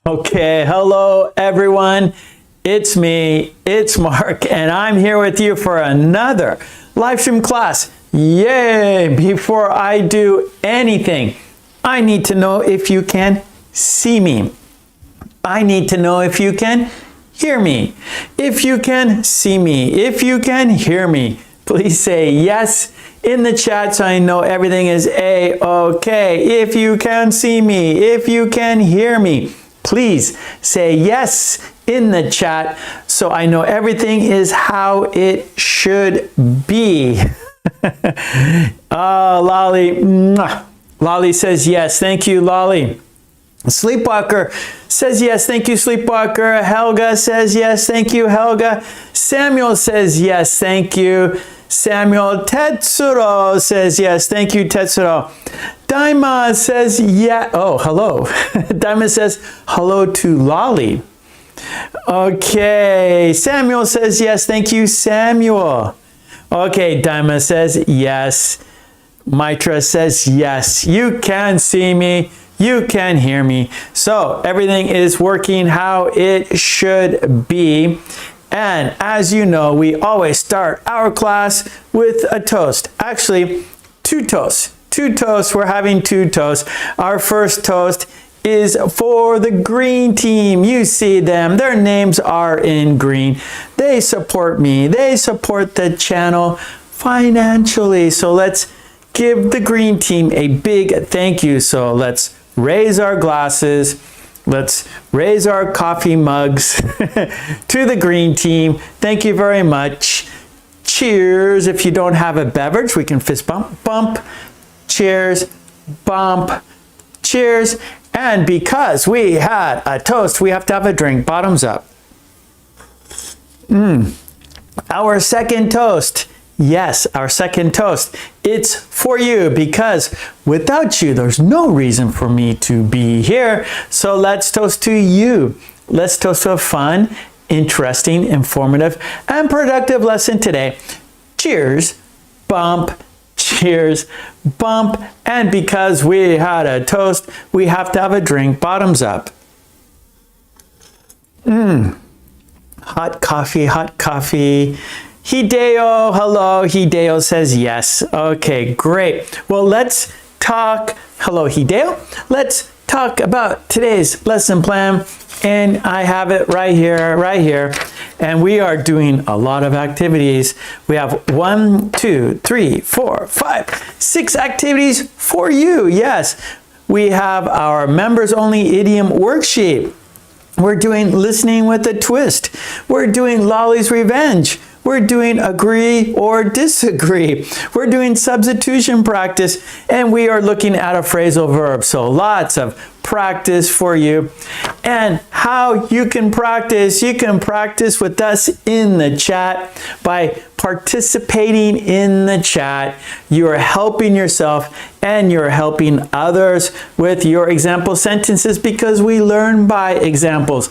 Okay, hello everyone. It's me, it's Mark, and I'm here with you for another live stream class. Yay! Before I do anything, I need to know if you can see me. I need to know if you can hear me. If you can see me, if you can hear me, please say yes in the chat so I know everything is A-okay. If you can see me, if you can hear me, please say yes in the chat so I know everything is how it should be. Oh, Lolly. Mwah. Lolly says yes. Thank you, Lolly. Sleepwalker says yes. Thank you, Sleepwalker. Helga says yes. Thank you, Helga. Samuel says yes. Thank you, Samuel. Tetsuro says yes. Thank you, Tetsuro. Daima says yeah. Oh, hello. Daima says hello to Lolly. Okay. Samuel says yes. Thank you, Samuel. Okay. Daima says yes. Mitra says yes. You can see me. You can hear me. So everything is working how it should be. And as you know, we always start our class with a toast. Actually, two toasts. Two toasts. We're having two toasts. Our first toast is for the green team. You see them. Their names are in green. They support me. They support the channel financially. So let's give the green team a big thank you. So let's raise our glasses. Let's raise our coffee mugs to the green team. Thank you very much. Cheers. If you don't have a beverage, we can fist bump, bump. Cheers, bump, cheers. And because we had a toast, we have to have a drink. Bottoms up. Our second toast. Yes, our second toast. It's for you because without you, there's no reason for me to be here. So let's toast to you. Let's toast to a fun, interesting, informative, and productive lesson today. Cheers, bump, cheers, bump. And because we had a toast, we have to have a drink. Bottoms up. Hot coffee, hot coffee. Hideo, hello. Hideo says yes. Okay, great. Well, let's talk. Hello, Hideo. Let's talk about today's lesson plan. And I have it right here. And we are doing a lot of activities. We have 1, 2, 3, 4, 5, 6 activities for you. Yes, we have our members only idiom worksheet. We're doing listening with a twist. We're doing Lolly's Revenge. We're doing agree or disagree. We're doing substitution practice, and we are looking at a phrasal verb. So lots of practice for you. And how you can practice with us in the chat by participating in the chat. You are helping yourself and you're helping others with your example sentences because we learn by examples.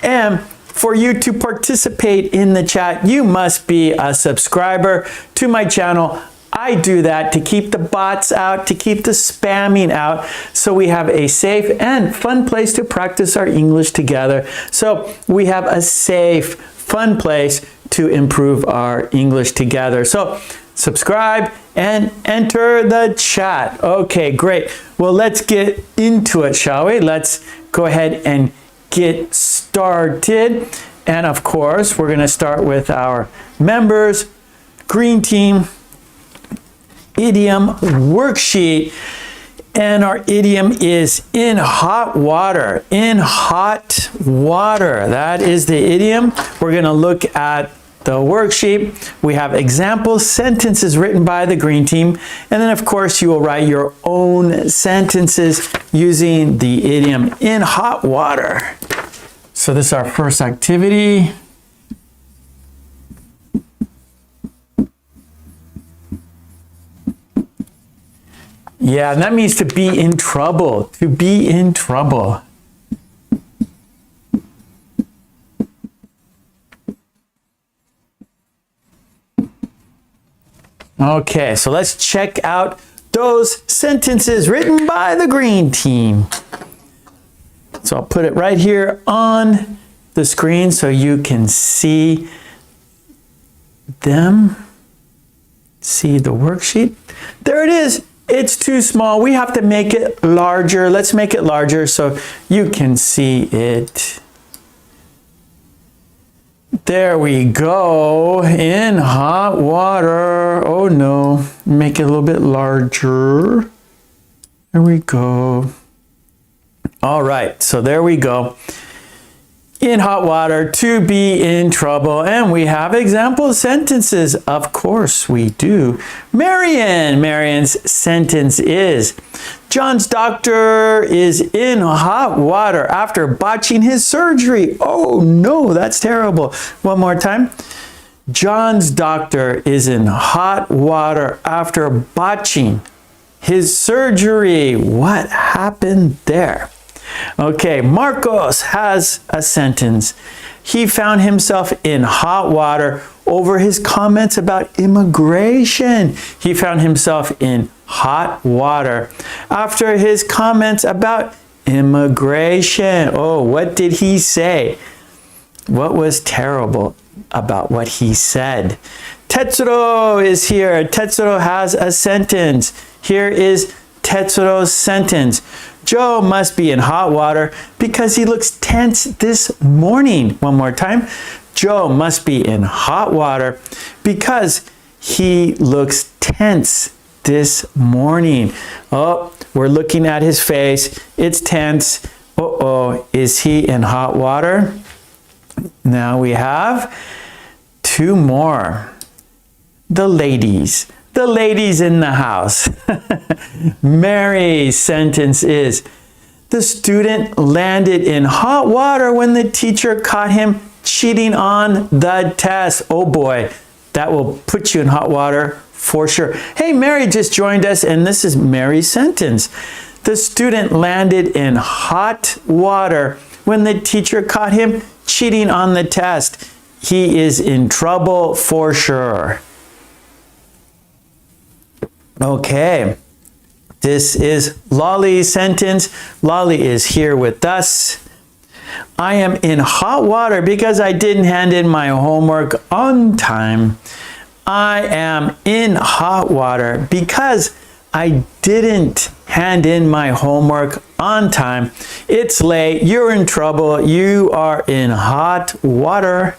And for you to participate in the chat, you must be a subscriber to my channel. I do that to keep the bots out, to keep the spamming out, so we have a safe and fun place to practice our English together. So we have a safe, fun place to improve our English together. So subscribe and enter the chat. Okay, great. Well, let's get into it, shall we? Let's go ahead and get started. And of course, we're going to start with our members, green team, idiom worksheet. And our idiom is in hot water. In hot water. That is the idiom. We're going to look at the worksheet. We have example sentences written by the green team. And then, of course, you will write your own sentences using the idiom in hot water. So this is our first activity. Yeah, and that means to be in trouble. To be in trouble. Okay, so let's check out those sentences written by the green team. So I'll put it right here on the screen so you can see them. See the worksheet? There it is. It's too small. We have to make it larger. Let's make it larger so you can see it. There we go. In hot water. Oh no. Make it a little bit larger. There we go. All right. So there we go. In hot water, to be in trouble. And we have example sentences. Of course we do. Marion's sentence is, John's doctor is in hot water after botching his surgery. Oh no, that's terrible. One more time. John's doctor is in hot water after botching his surgery. What happened there? Okay, Marcos has a sentence. He found himself in hot water over his comments about immigration. He found himself in hot water after his comments about immigration. Oh, what did he say? What was terrible about what he said? Tetsuro is here. Tetsuro has a sentence. Here is Tetsuro's sentence. Joe must be in hot water because he looks tense this morning. One more time. Joe must be in hot water because he looks tense this morning. Oh, we're looking at his face. It's tense. Uh-oh, is he in hot water? Now we have two more. The ladies. The ladies in the house. Mary's sentence is, the student landed in hot water when the teacher caught him cheating on the test. Oh boy, that will put you in hot water for sure. Hey, Mary just joined us, and this is Mary's sentence. The student landed in hot water when the teacher caught him cheating on the test. He is in trouble for sure. Okay, this is Lolly's sentence. Lolly is here with us. I am in hot water because I didn't hand in my homework on time. I am in hot water because I didn't hand in my homework on time. It's late. You're in trouble. You are in hot water.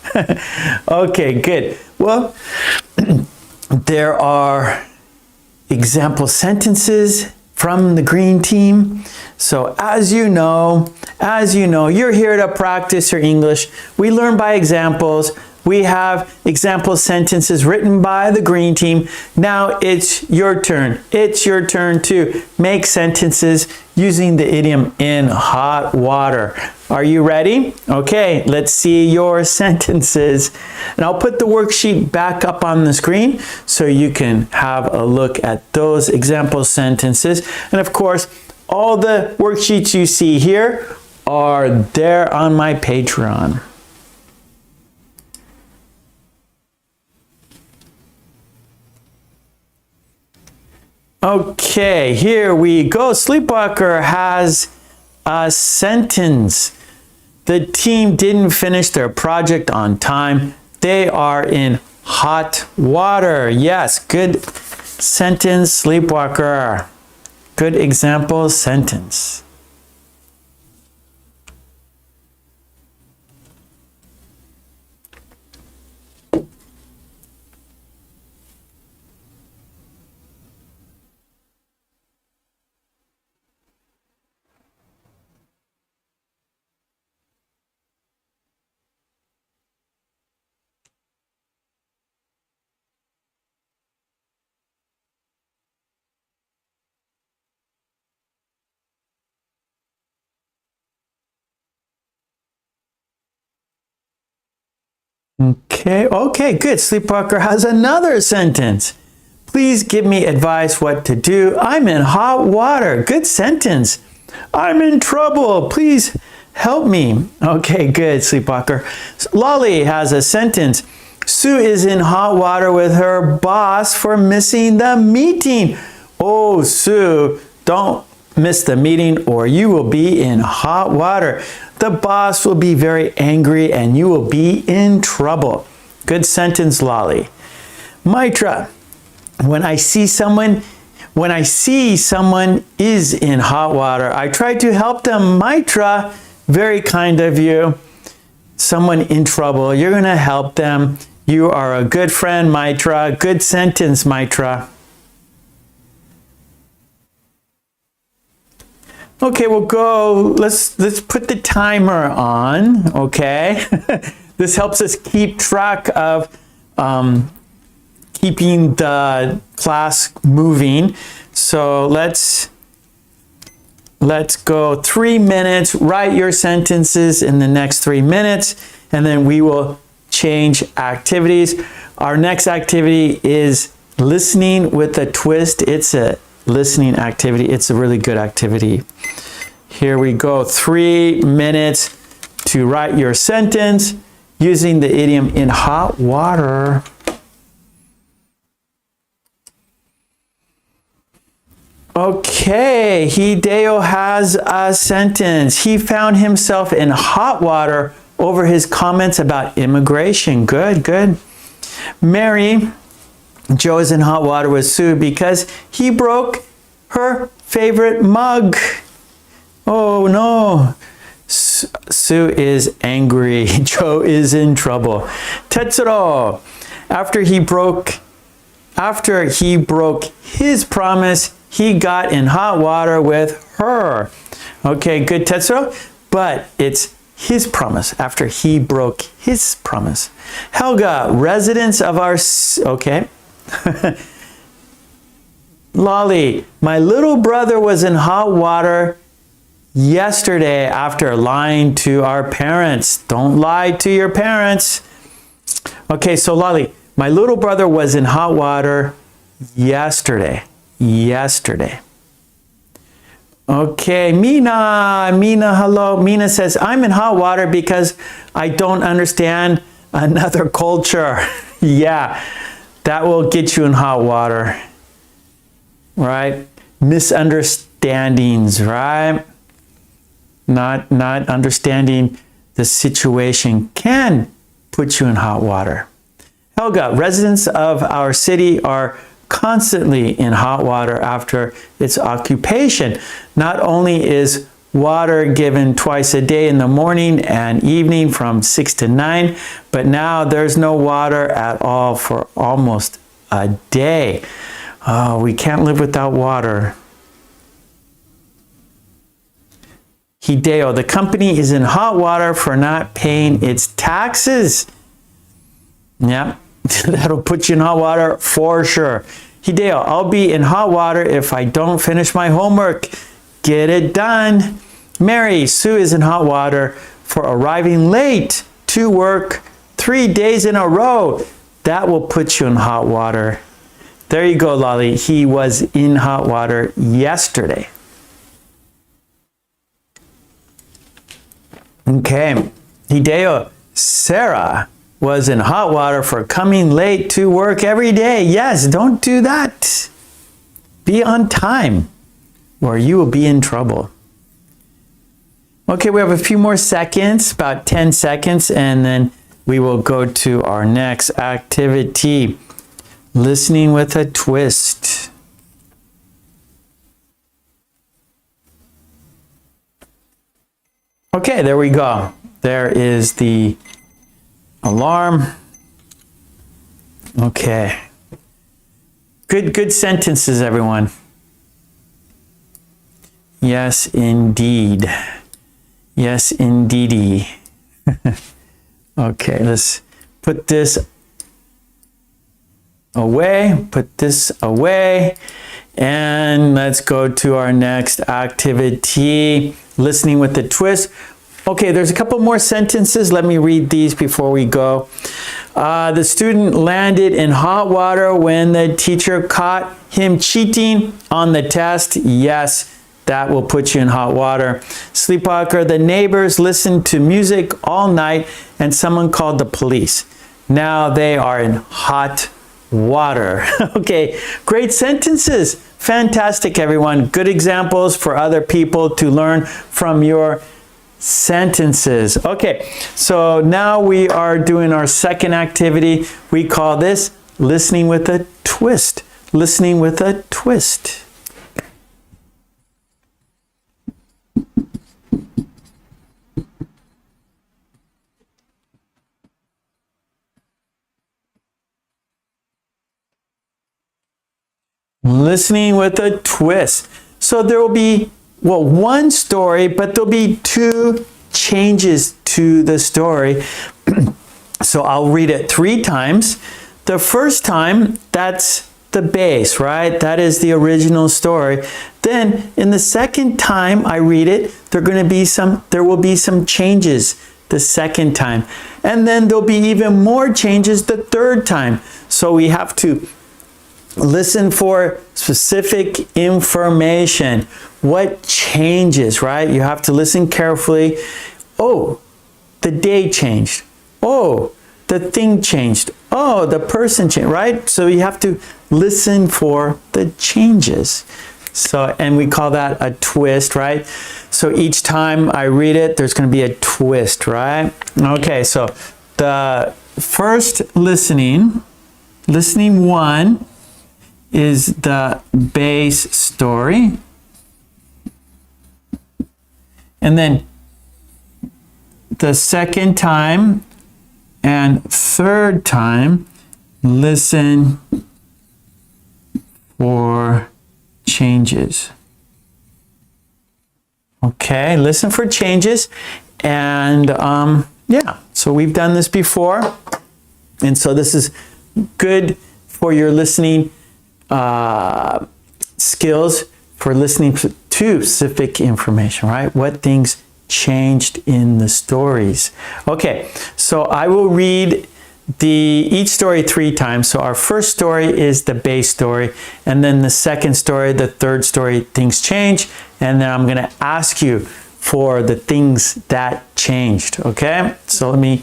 Okay, good. Well, there are example sentences from the green team. So as you know, you're here to practice your English. We learn by examples. We have example sentences written by the green team. Now it's your turn. It's your turn to make sentences using the idiom in hot water. Are you ready? Okay, let's see your sentences. And I'll put the worksheet back up on the screen so you can have a look at those example sentences. And of course, all the worksheets you see here are there on my Patreon. Okay, here we go. Sleepwalker has a sentence. The team didn't finish their project on time. They are in hot water. Yes, good sentence, Sleepwalker. Good example sentence. Okay, good. Sleepwalker has another sentence. Please give me advice what to do. I'm in hot water. Good sentence. I'm in trouble. Please help me. Okay, good, Sleepwalker. Lolly has a sentence. Sue is in hot water with her boss for missing the meeting. Oh, Sue, don't miss the meeting or you will be in hot water. The boss will be very angry and you will be in trouble. Good sentence, Lolly. Mitra, when I see someone is in hot water, I try to help them. Mitra, very kind of you. Someone in trouble, you're going to help them. You are a good friend, Mitra. Good sentence, Mitra. Okay, we'll go. Let's put the timer on. Okay, this helps us keep track of keeping the class moving. So let's go 3 minutes. Write your sentences in the next 3 minutes, and then we will change activities. Our next activity is listening with a twist. It's a listening activity. It's a really good activity. Here we go. 3 minutes to write your sentence using the idiom in hot water. Okay, Hideo has a sentence. He found himself in hot water over his comments about immigration. Good, good. Mary, Joe is in hot water with Sue because he broke her favorite mug. Oh no. Sue is angry. Joe is in trouble. Tetsuro, after he broke his promise, he got in hot water with her. Okay, good, Tetsuro. But it's his promise after he broke his promise. Helga, residents of our... Okay. Lolly, my little brother was in hot water yesterday after lying to our parents. Don't lie to your parents. Okay, so Lolly, my little brother was in hot water yesterday. Yesterday. Okay, Mina, hello. Mina says, I'm in hot water because I don't understand another culture. Yeah, that will get you in hot water, right? Misunderstandings, right? Not understanding the situation can put you in hot water. Helga, residents of our city are constantly in hot water after its occupation. Not only is water given twice a day in the morning and evening from 6 to 9, but now there's no water at all for almost a day. Oh, we can't live without water. Hideo, the company is in hot water for not paying its taxes. Yep, that'll put you in hot water for sure. Hideo, I'll be in hot water if I don't finish my homework. Get it done. Mary, Sue is in hot water for arriving late to work 3 days in a row. That will put you in hot water. There you go, Lolly. He was in hot water yesterday. Okay, Hideo, Sarah was in hot water for coming late to work every day. Yes, don't do that. Be on time or you will be in trouble. Okay, we have a few more seconds, about 10 seconds, and then we will go to our next activity, listening with a twist. Okay, there we go. There is the alarm. Okay. Good sentences, everyone. Yes, indeed. Yes, indeedy. Okay, let's put this away, put this away, and let's go to our next activity, listening with a twist. Okay, there's a couple more sentences. Let me read these before we go. The student landed in hot water when the teacher caught him cheating on the test. Yes, that will put you in hot water. Sleepwalker, the neighbors listened to music all night and someone called the police. Now they are in hot water. Okay, great sentences. Fantastic, everyone. Good examples for other people to learn from your sentences. Okay, so now we are doing our second activity. We call this listening with a twist. Listening with a twist. Listening with a twist. So there will be, well, one story, but there'll be two changes to the story. So I'll read it 3 times. The first time, that's the base, right? That is the original story. Then in the second time I read it, there will be some changes the second time. And then there'll be even more changes the third time. So we have to listen for specific information. What changes, right? You have to listen carefully. Oh, the day changed. Oh, the thing changed. Oh, the person changed, right? So you have to listen for the changes. So, and we call that a twist, right? So each time I read it, there's going to be a twist, right? Okay, so the first listening 1, is the base story. And then the second time and third time, listen for changes. Okay, listen for changes. And yeah, so we've done this before. And so this is good for your listening skills, for listening to specific information, right? What things changed in the stories. Okay, so I will read each story 3 times. So our first story is the base story, and then the second story, the third story, things change, and then I'm going to ask you for the things that changed. Okay, so let me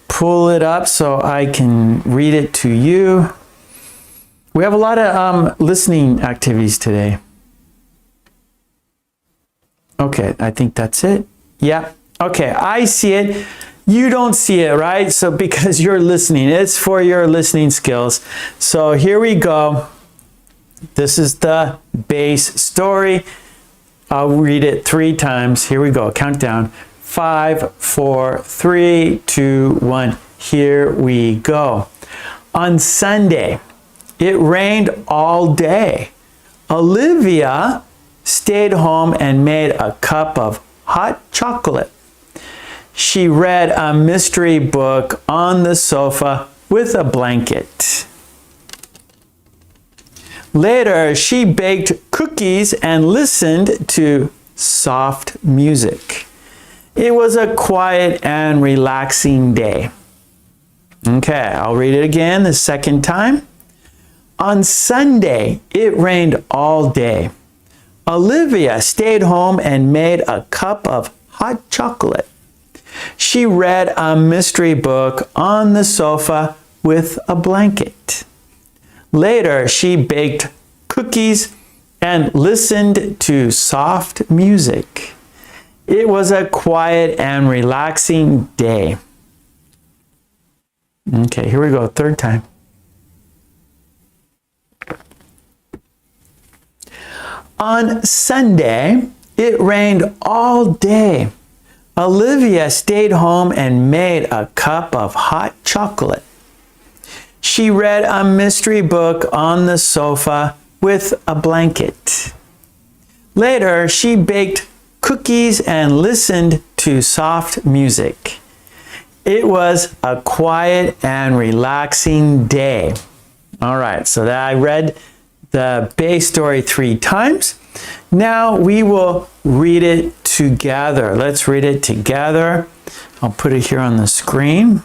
pull it up so I can read it to you. We have a lot of listening activities today. Okay, I think that's it. Yeah, okay, I see it. You don't see it, right? So because you're listening, it's for your listening skills. So here we go. This is the base story. I'll read it 3 times. Here we go, countdown. 5, 4, 3, 2, 1. Here we go. On Sunday, it rained all day. Olivia stayed home and made a cup of hot chocolate. She read a mystery book on the sofa with a blanket. Later, she baked cookies and listened to soft music. It was a quiet and relaxing day. Okay, I'll read it again the second time. On Sunday, it rained all day. Olivia stayed home and made a cup of hot chocolate. She read a mystery book on the sofa with a blanket. Later, she baked cookies and listened to soft music. It was a quiet and relaxing day. Okay, here we go, third time. On Sunday, it rained all day. Olivia stayed home and made a cup of hot chocolate. She read a mystery book on the sofa with a blanket. Later, she baked cookies and listened to soft music. It was a quiet and relaxing day. All right, so that I read the base story 3 times. Now we will read it together. Let's read it together. I'll put it here on the screen.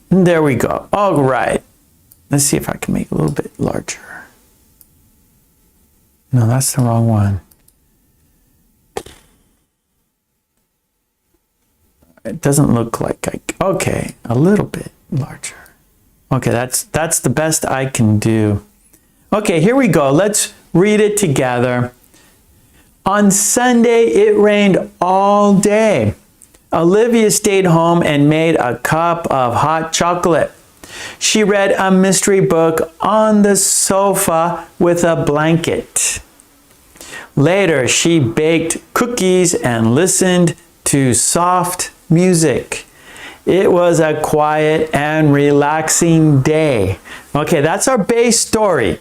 And there we go. All right. Let's see if I can make it a little bit larger. No, that's the wrong one. It doesn't look like okay, a little bit larger. Okay, that's the best I can do. Okay, here we go. Let's read it together. On Sunday, it rained all day. Olivia stayed home and made a cup of hot chocolate. She read a mystery book on the sofa with a blanket. Later, she baked cookies and listened to soft music. It was a quiet and relaxing day. Okay, that's our base story.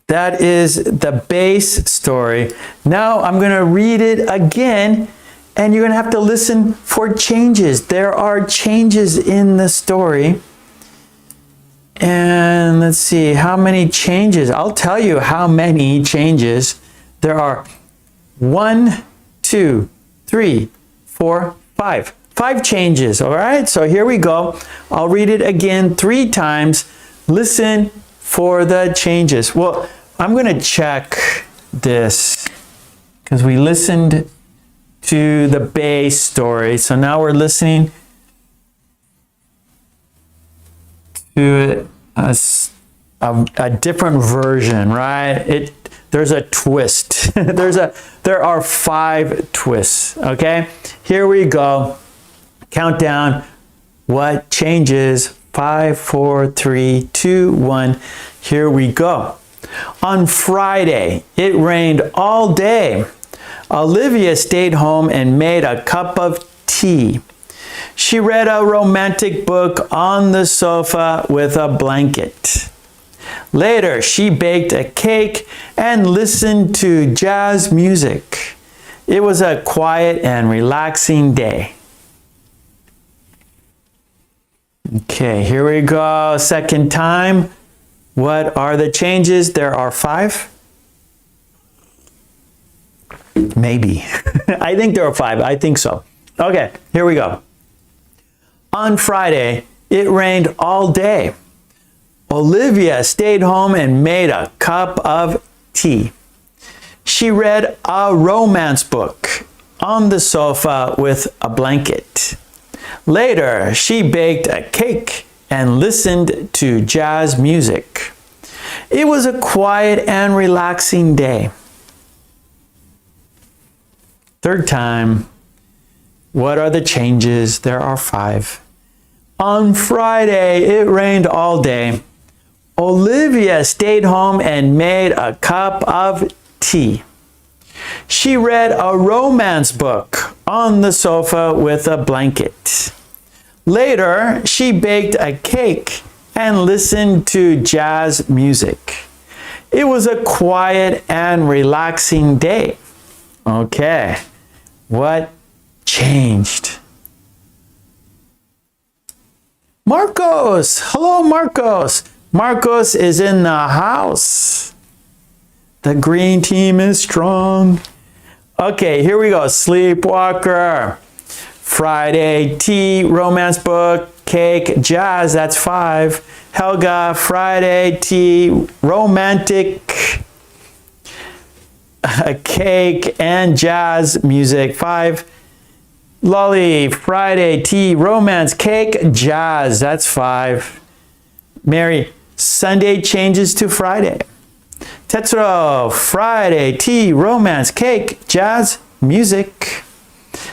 That is the base story. Now I'm going to read it again, and you're going to have to listen for changes. There are changes in the story. And let's see, how many changes? I'll tell you how many changes. There are 1, 2, 3, 4, 5. 5 changes, all right? So here we go. I'll read it again 3 times. Listen for the changes. Well, I'm going to check this because we listened to the base story. So now we're listening to a different version, right? There's a twist. There are 5 twists, okay? Here we go. Countdown. What changes? 5, 4, 3, 2, 1. Here we go. On Friday, it rained all day. Olivia stayed home and made a cup of tea. She read a romantic book on the sofa with a blanket. Later, she baked a cake and listened to jazz music. It was a quiet and relaxing day. Okay, here we go. Second time. What are the changes? There are 5. Maybe. I think there are 5. I think so. Okay, here we go. On Friday, it rained all day. Olivia stayed home and made a cup of tea. She read a romance book on the sofa with a blanket. Later, she baked a cake and listened to jazz music. It was a quiet and relaxing day. Third time. What are the changes? There are 5. On Friday, it rained all day. Olivia stayed home and made a cup of tea. She read a romance book on the sofa with a blanket. Later, she baked a cake and listened to jazz music. It was a quiet and relaxing day. Okay, what changed? Marcos! Hello, Marcos! Marcos is in the house. The green team is strong. Okay, here we go. Sleepwalker. Friday, tea, romance book, cake, jazz, that's 5. Helga, Friday, tea, romantic, a cake, and jazz music, 5. Lolly, Friday, tea, romance, cake, jazz, that's 5. Mary, Sunday changes to Friday. Tetsuro, Friday, tea, romance, cake, jazz, music.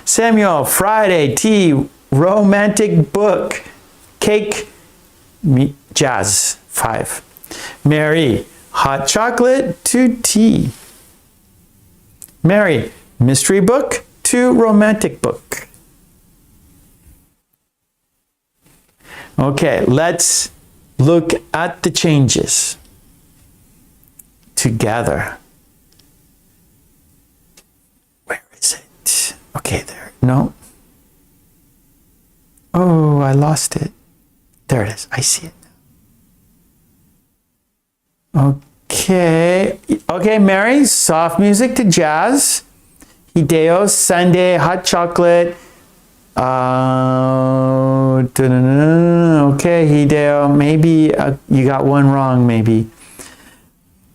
Samuel, Friday, tea, romantic book, cake, jazz, 5. Mary, hot chocolate to tea. Mary, mystery book to romantic book. Okay, let's look at the changes together. Where is it? Okay, there. No. Oh, I lost it. There it is. I see it. Okay. Okay, Mary, soft music to jazz. Hideo, Sunday, hot chocolate. Okay, Hideo, maybe you got one wrong, maybe.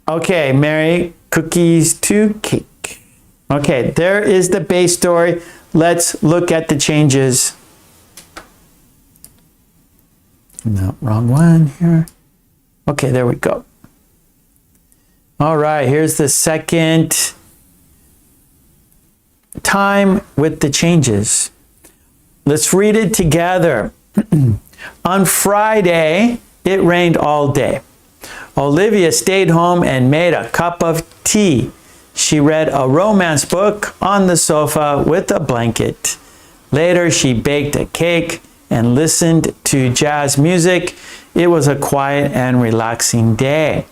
Okay, Mary, cookies to cake. Okay, there is the base story. Let's look at the changes. No, wrong one here. Okay, there we go. All right, here's the second time with the changes. Let's read it together. On Friday, it rained all day. Olivia stayed home and made a cup of tea. She read a romance book on the sofa with a blanket. Later, she baked a cake and listened to jazz music. It was a quiet and relaxing day.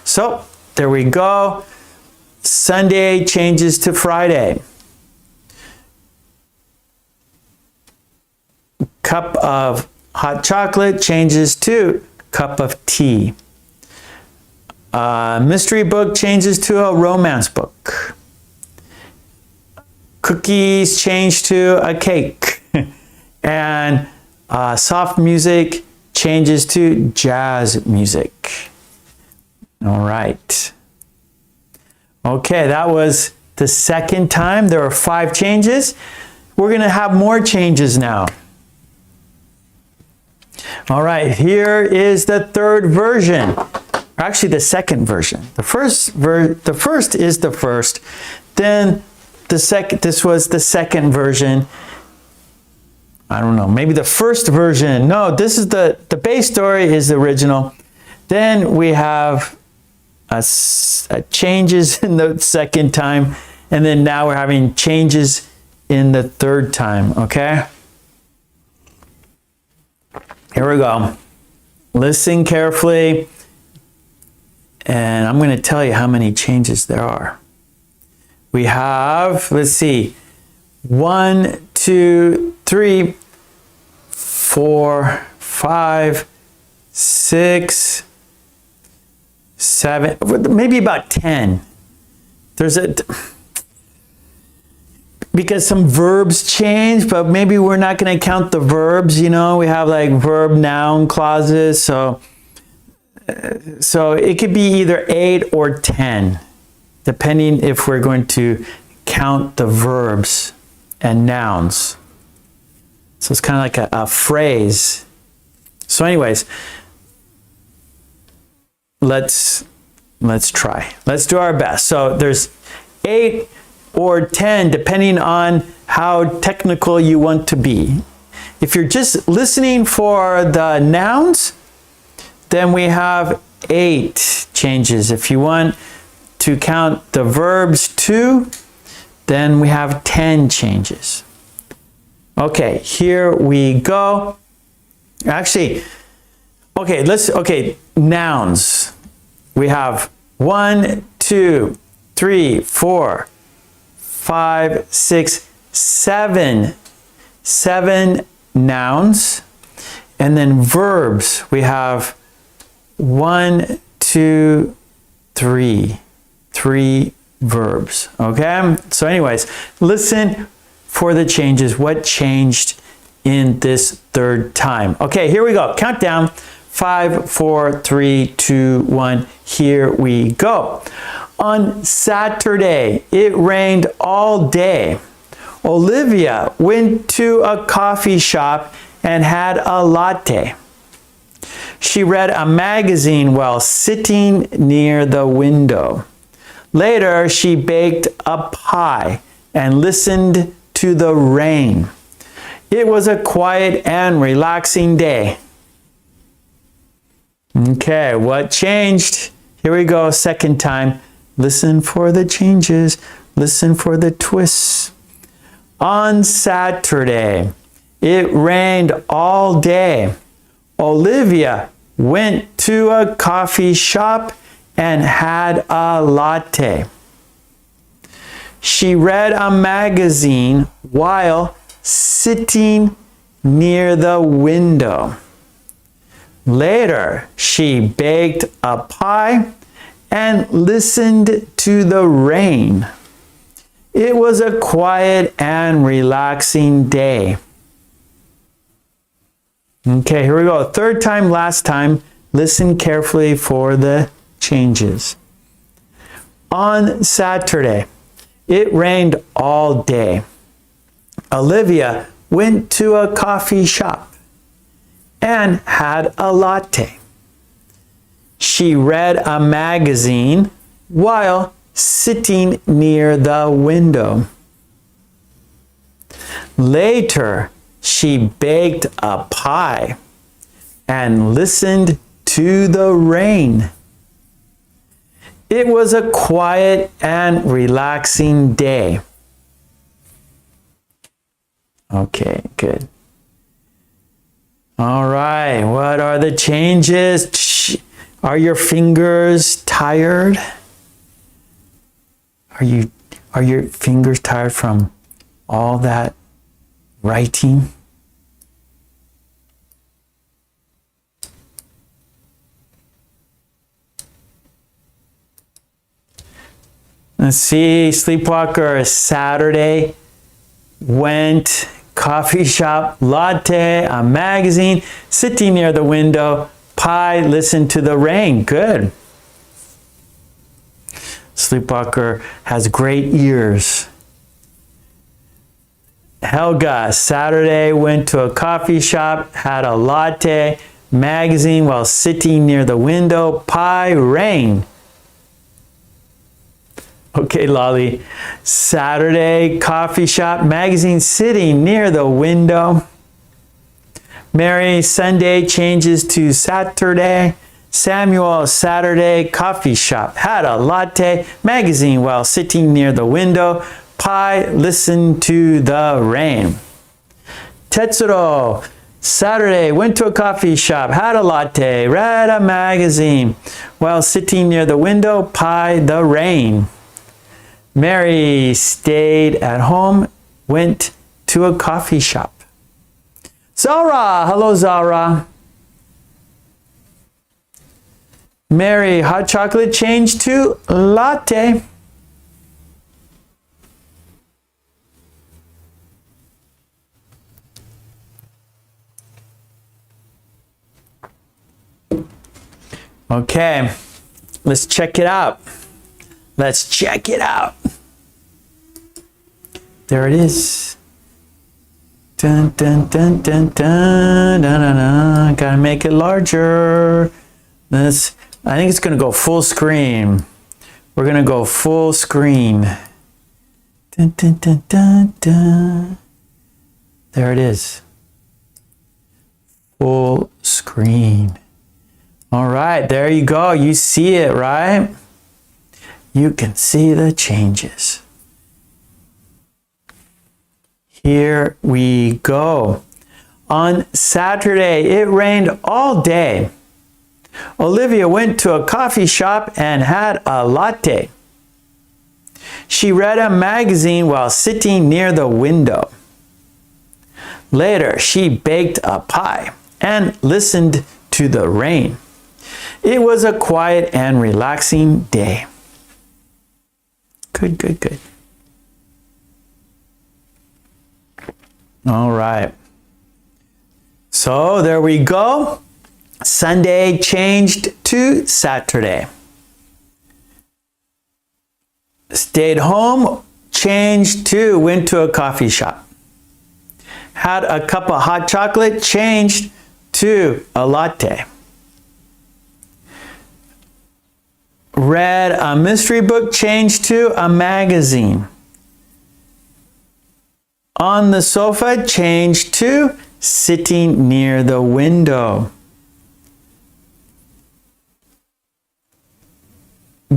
So, there we go. Sunday changes to Friday. Cup of hot chocolate changes to cup of tea. Mystery book changes to a romance book. Cookies change to a cake. And soft music changes to jazz music. All right. Okay, that was the second time. There are 5 changes. We're going to have more changes now. All right, here is the third version. Actually, the second version. The first is the first. Then the second. This was the second version. I don't know. Maybe the first version. No, this is the base story is the original. Then we have changes in the second time, and then now we're having changes in the third time. Okay. Here we go. Listen carefully, and I'm going to tell you how many changes there are. We have, let's see, 1, 2, 3, 4, 5, 6, 7, maybe about 10. Because some verbs change, but maybe we're not going to count the verbs, you know. We have like verb noun clauses, so it could be either 8 or 10, depending if we're going to count the verbs and nouns. So it's kind of like a phrase. So anyways, let's try. Let's do our best. So there's 8 or 10, depending on how technical you want to be. If you're just listening for the nouns, then we have 8 changes. If you want to count the verbs too, then we have 10 changes. Okay, here we go. Actually, okay, nouns. We have 1, 2, 3, 4, 5, 6, 7 nouns. And then verbs, we have 1, 2, 3 verbs. Okay, so anyways, listen for the changes. What changed in this third time? Okay, here we go. Countdown. 5, 4, 3, 2, 1. Here we go. On Saturday, it rained all day. Olivia went to a coffee shop and had a latte. She read a magazine while sitting near the window. Later, she baked a pie and listened to the rain. It was a quiet and relaxing day. Okay, what changed? Here we go, second time. Listen for the changes. Listen for the twists. On Saturday, it rained all day. Olivia went to a coffee shop and had a latte. She read a magazine while sitting near the window. Later, she baked a pie and listened to the rain. It was a quiet and relaxing day. Okay, here we go. Third time, last time. Listen carefully for the changes. On Saturday, it rained all day. Olivia went to a coffee shop and had a latte. She read a magazine while sitting near the window. Later, she baked a pie and listened to the rain. It was a quiet and relaxing day. Okay, good. All right, what are the changes? Are your fingers tired? Are your fingers tired from all that writing? Let's see, Sleepwalker, Saturday, went, coffee shop, latte, a magazine, sitting near the window, pie, listen to the rain. Good. Sleepwalker has great ears. Helga, Saturday, went to a coffee shop, had a latte, magazine while sitting near the window, pie, rain. Okay, Lolly. Saturday, coffee shop, magazine, sitting near the window. Mary, Sunday, changes to Saturday. Samuel, Saturday, coffee shop, had a latte, magazine while sitting near the window. Pie, listen to the rain. Tetsuro, Saturday, went to a coffee shop, had a latte, read a magazine while sitting near the window. Pie, the rain. Mary stayed at home, went to a coffee shop. Zara, hello Zara. Mary, hot chocolate changed to latte. Okay, let's check it out. Let's check it out. There it is. Dun, dun, dun, dun, dun, dun, dun, dun. Gotta make it larger. I think it's gonna go full screen. We're gonna go full screen. Dun, dun, dun, dun, dun. There it is. Full screen. All right, there you go. You see it, right? You can see the changes. Here we go. On Saturday, it rained all day. Olivia went to a coffee shop and had a latte. She read a magazine while sitting near the window. Later, she baked a pie and listened to the rain. It was a quiet and relaxing day. Good, good, good. All right. So there we go. Sunday changed to Saturday. Stayed home, changed to went to a coffee shop. Had a cup of hot chocolate, changed to a latte. Read a mystery book, changed to a magazine. On the sofa, changed to sitting near the window.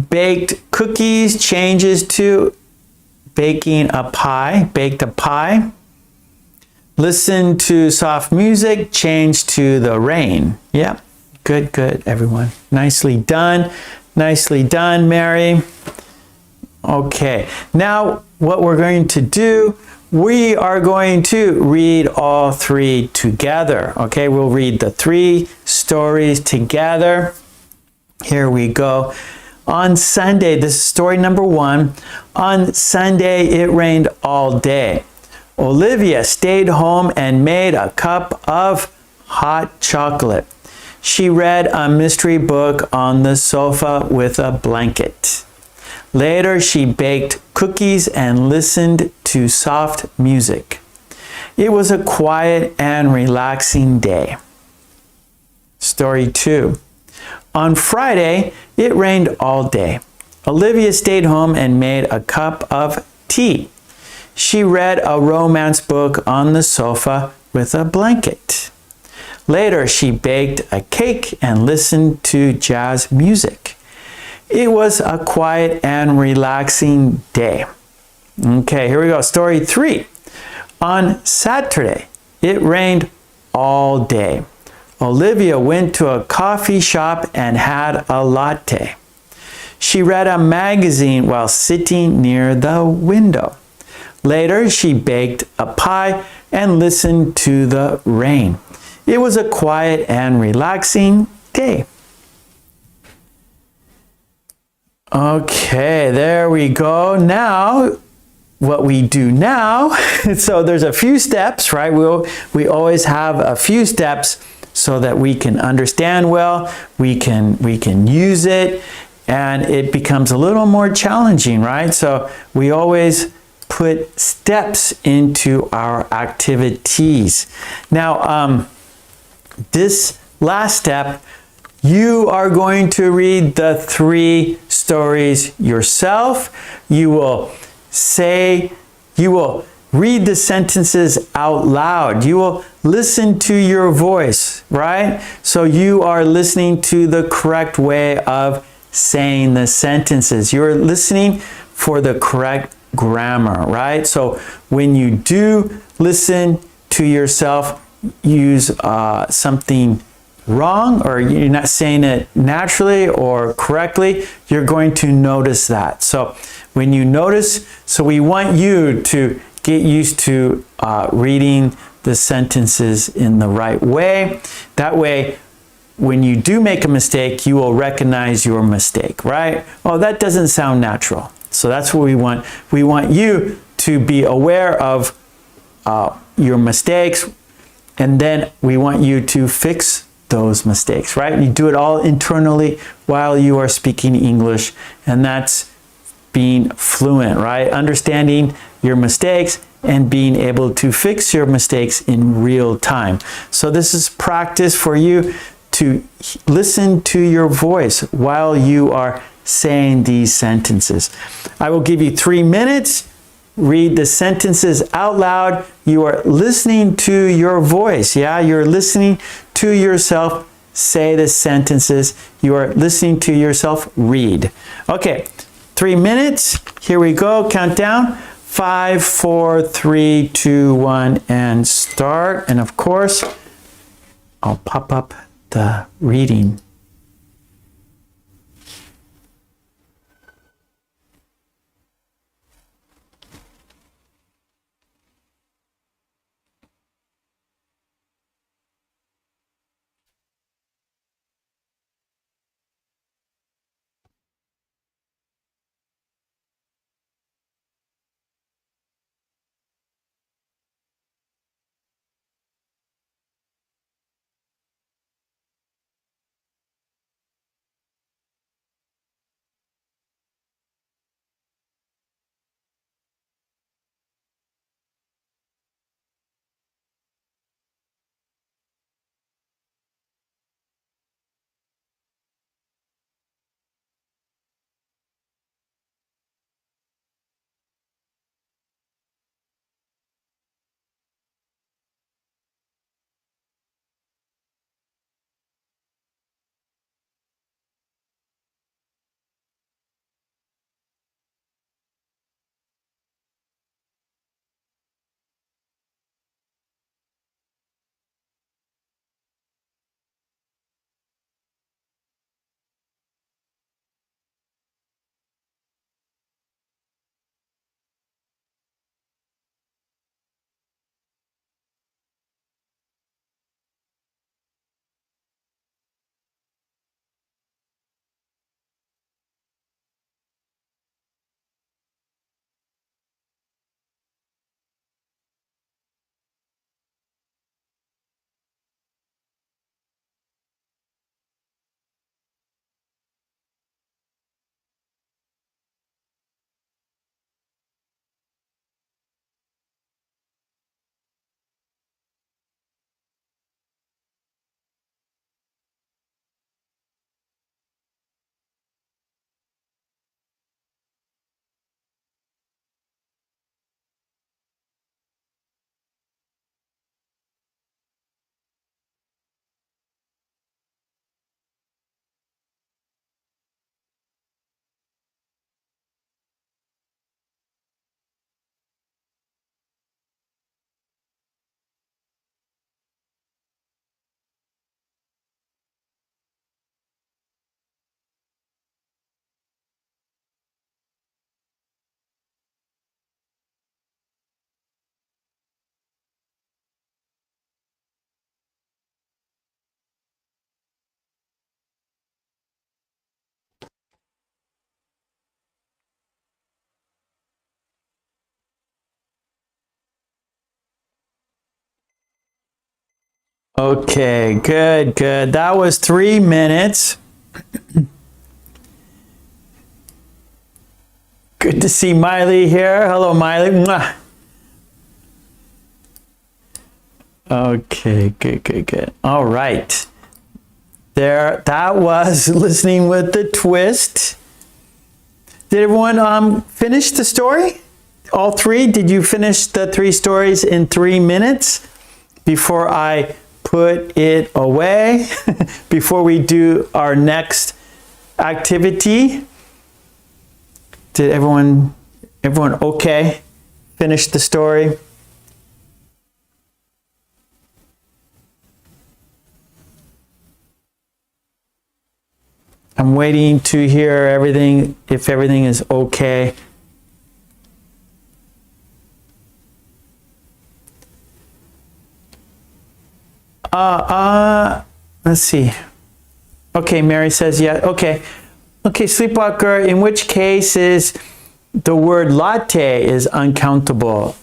Baked cookies, changes to baking a pie, baked a pie. Listen to soft music, changed to the rain. Yep, good, good, everyone. Nicely done. Nicely done, Mary. Okay, now what we're going to do, we are going to read all three together. Okay, we'll read the three stories together. Here we go. On Sunday, this is story number 1. On Sunday, it rained all day. Olivia stayed home and made a cup of hot chocolate. She read a mystery book on the sofa with a blanket. Later, she baked cookies and listened to soft music. It was a quiet and relaxing day. Story 2. On Friday, it rained all day. Olivia stayed home and made a cup of tea. She read a romance book on the sofa with a blanket. Later, she baked a cake and listened to jazz music. It was a quiet and relaxing day. Okay, here we go. Story 3. On Saturday, it rained all day. Olivia went to a coffee shop and had a latte. She read a magazine while sitting near the window. Later, she baked a pie and listened to the rain. It was a quiet and relaxing day. Okay, there we go. Now, what we do now, so there's a few steps, right? We always have a few steps so that we can understand well, we can use it, and it becomes a little more challenging, right? So we always put steps into our activities. Now, this last step, you are going to read the 3 stories yourself. You will read the sentences out loud. You will listen to your voice, right? So you are listening to the correct way of saying the sentences. You're listening for the correct grammar, right? So when you do listen to yourself use something wrong, or you're not saying it naturally or correctly, you're going to notice that. So when you notice, so we want you to get used to reading the sentences in the right way. That way, when you do make a mistake, you will recognize your mistake, right? Oh, that doesn't sound natural. So that's what we want. We want you to be aware of your mistakes, and then we want you to fix those mistakes, right? You do it all internally while you are speaking English, and that's being fluent, right? Understanding your mistakes and being able to fix your mistakes in real time. So this is practice for you to listen to your voice while you are saying these sentences. I will give you 3 minutes. Read the sentences out loud. You are listening to your voice. Yeah, you're listening to yourself say the sentences. You are listening to yourself read. Okay, 3 minutes. Here we go. Count down. 5, 4, 3, 2, 1, and start. And of course, I'll pop up the reading. Okay, good, good. That was 3 minutes. Good to see Miley here. Hello, Miley. Mwah. Okay, good, good, good. All right. There, that was listening with the twist. Did everyone finish the story? All three? Did you finish the 3 stories in 3 minutes before I put it away? Before we do our next activity? Did everyone okay? Finish the story? I'm waiting to hear everything, if everything is okay. Let's see. Okay, Mary says yeah. Okay. Okay, Sleepwalker, in which case is the word latte is uncountable?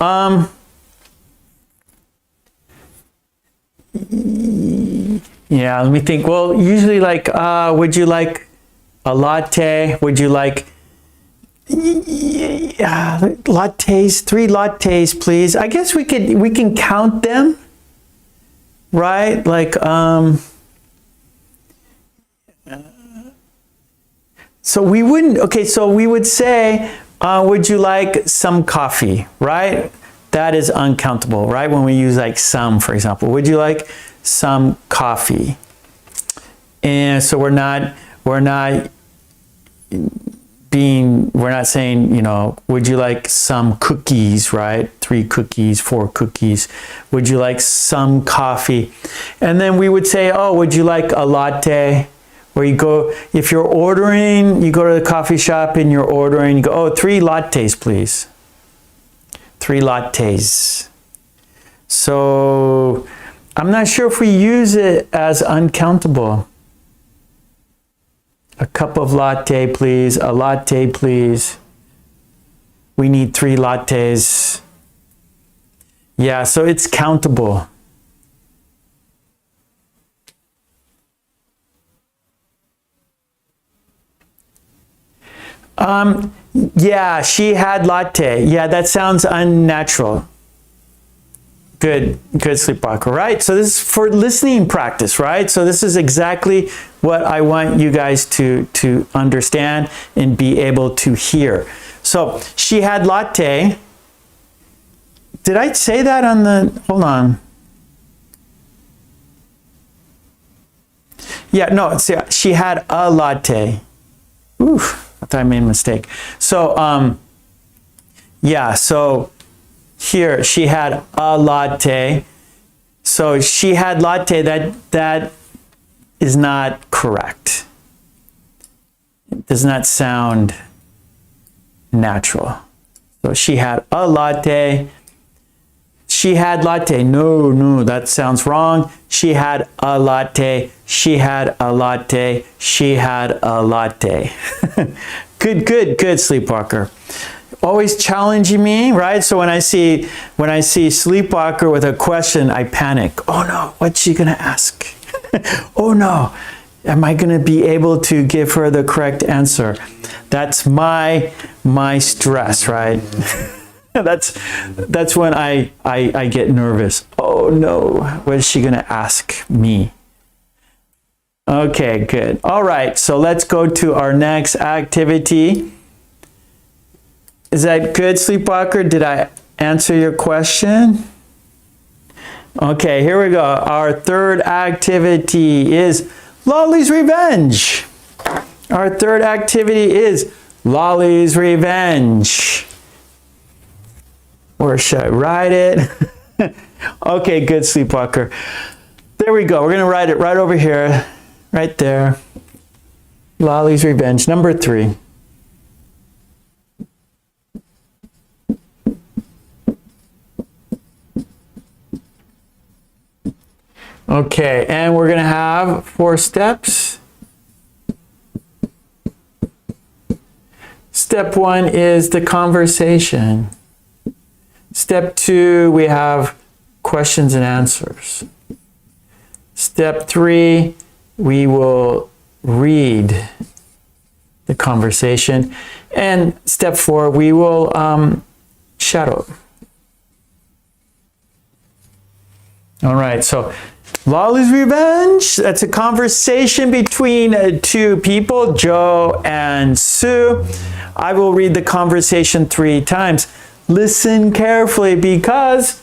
Yeah, let me think. Well, usually like, would you like a latte? Would you like lattes? 3 lattes, please. I guess we can count them, right? Like, so we wouldn't, okay, so we would say, would you like some coffee, right? That is uncountable, right? When we use like some, for example, would you like some coffee? And so we're not saying, you know, would you like some cookies, right? 3 cookies, 4 cookies. Would you like some coffee? And then we would say, oh, would you like a latte? Where you go, if you're ordering, you go to the coffee shop and you're ordering, you go, oh, 3 lattes, please. 3 lattes. So I'm not sure if we use it as uncountable. A cup of latte, please. A latte, please. We need 3 lattes. Yeah, so it's countable. Yeah, she had latte. Yeah, that sounds unnatural. Good, good, Sleepwalker, right? So this is for listening practice, right? So this is exactly what I want you guys to understand and be able to hear. So she had latte. Did I say that on the, hold on. Yeah, no, she had a latte. Oof. I thought I made a mistake. So, yeah, so here she had a latte. So she had latte, that is not correct. It does not sound natural. So she had a latte. She had latte. No, that sounds wrong. She had a latte. She had a latte. She had a latte. Good, Sleepwalker. Always challenging me, right? So when I see Sleepwalker with a question, I panic. Oh no, what's she gonna ask? Oh no, am I gonna be able to give her the correct answer? That's my stress, right? That's when I get nervous. Oh no, what is she gonna ask me? Okay, good. All right, so let's go to our next activity. Is that good, Sleepwalker? Did I answer your question? Okay, here we go. Our third activity is Lolly's Revenge. Our third activity is Lolly's Revenge. Or should I write it? Okay, good, Sleepwalker. There we go. We're going to write it right over here. Right there. Lolly's Revenge, number 3. Okay, and we're going to have 4 steps. Step 1 is the conversation. Step 2, we have questions and answers. Step 3, we will read the conversation. And step 4, we will shadow. All right, so Lolly's Revenge, that's a conversation between two people, Joe and Sue. I will read the conversation 3 times. Listen carefully because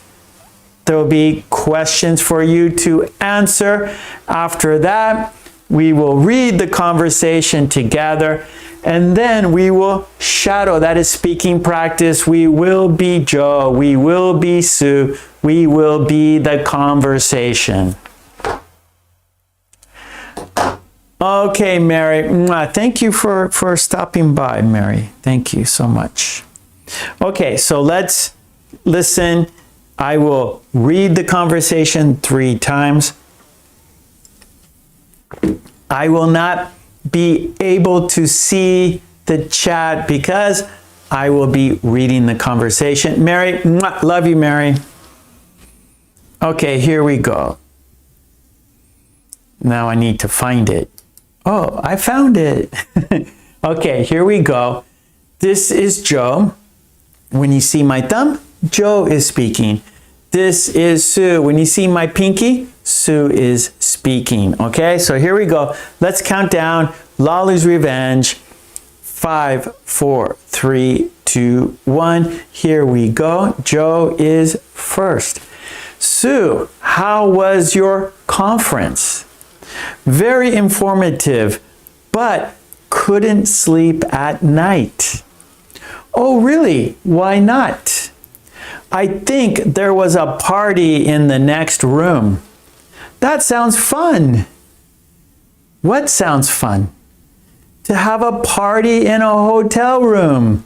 there will be questions for you to answer. After that, we will read the conversation together, and then we will shadow. That is speaking practice. We will be Joe. We will be Sue. We will be the conversation. Okay, Mary. Thank you for stopping by, Mary. Thank you so much. Okay, so let's listen. I will read the conversation 3 times. I will not be able to see the chat because I will be reading the conversation. Mary, love you, Mary. Okay, here we go. Now I need to find it. Oh, I found it. Okay, here we go. This is Joe. When you see my thumb, Joe is speaking. This is Sue. When you see my pinky, Sue is speaking. Okay, so here we go. Let's count down. Lolly's Revenge. 5, 4, 3, 2, 1. Here we go. Joe is first. Sue, how was your conference? Very informative, but couldn't sleep at night. Oh, really? Why not? I think there was a party in the next room. That sounds fun. What sounds fun? To have a party in a hotel room.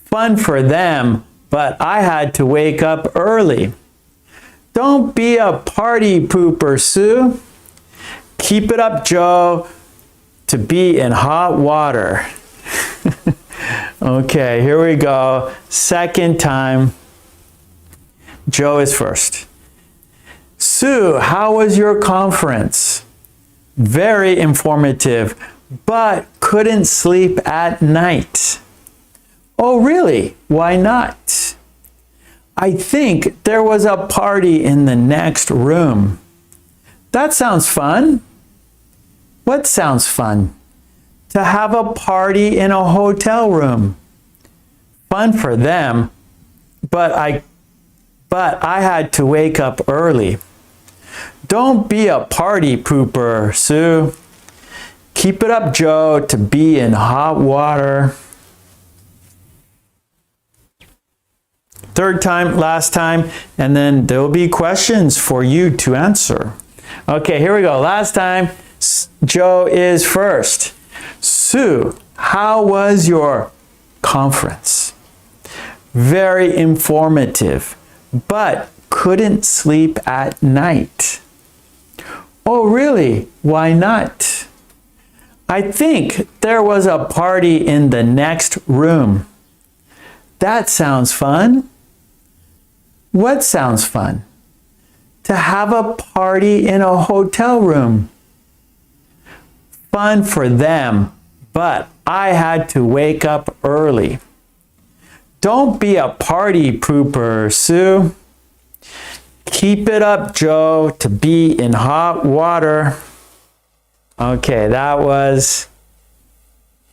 Fun for them, but I had to wake up early. Don't be a party pooper, Sue. Keep it up, Joe, to be in hot water. Okay, here we go. Second time. Joe is first. Sue, how was your conference? Very informative, but couldn't sleep at night. Oh, really? Why not? I think there was a party in the next room. That sounds fun. What sounds fun? To have a party in a hotel room. Fun for them, but I had to wake up early. Don't be a party pooper, Sue. Keep it up, Joe, to be in hot water. Third time, last time, and then there will be questions for you to answer. Okay, here we go. Last time, Joe is first. Sue, how was your conference? Very informative, but couldn't sleep at night. Oh, really? Why not? I think there was a party in the next room. That sounds fun. What sounds fun? To have a party in a hotel room. Fun for them, but I had to wake up early. Don't be a party pooper, Sue. Keep it up, Joe, to be in hot water. Okay, that was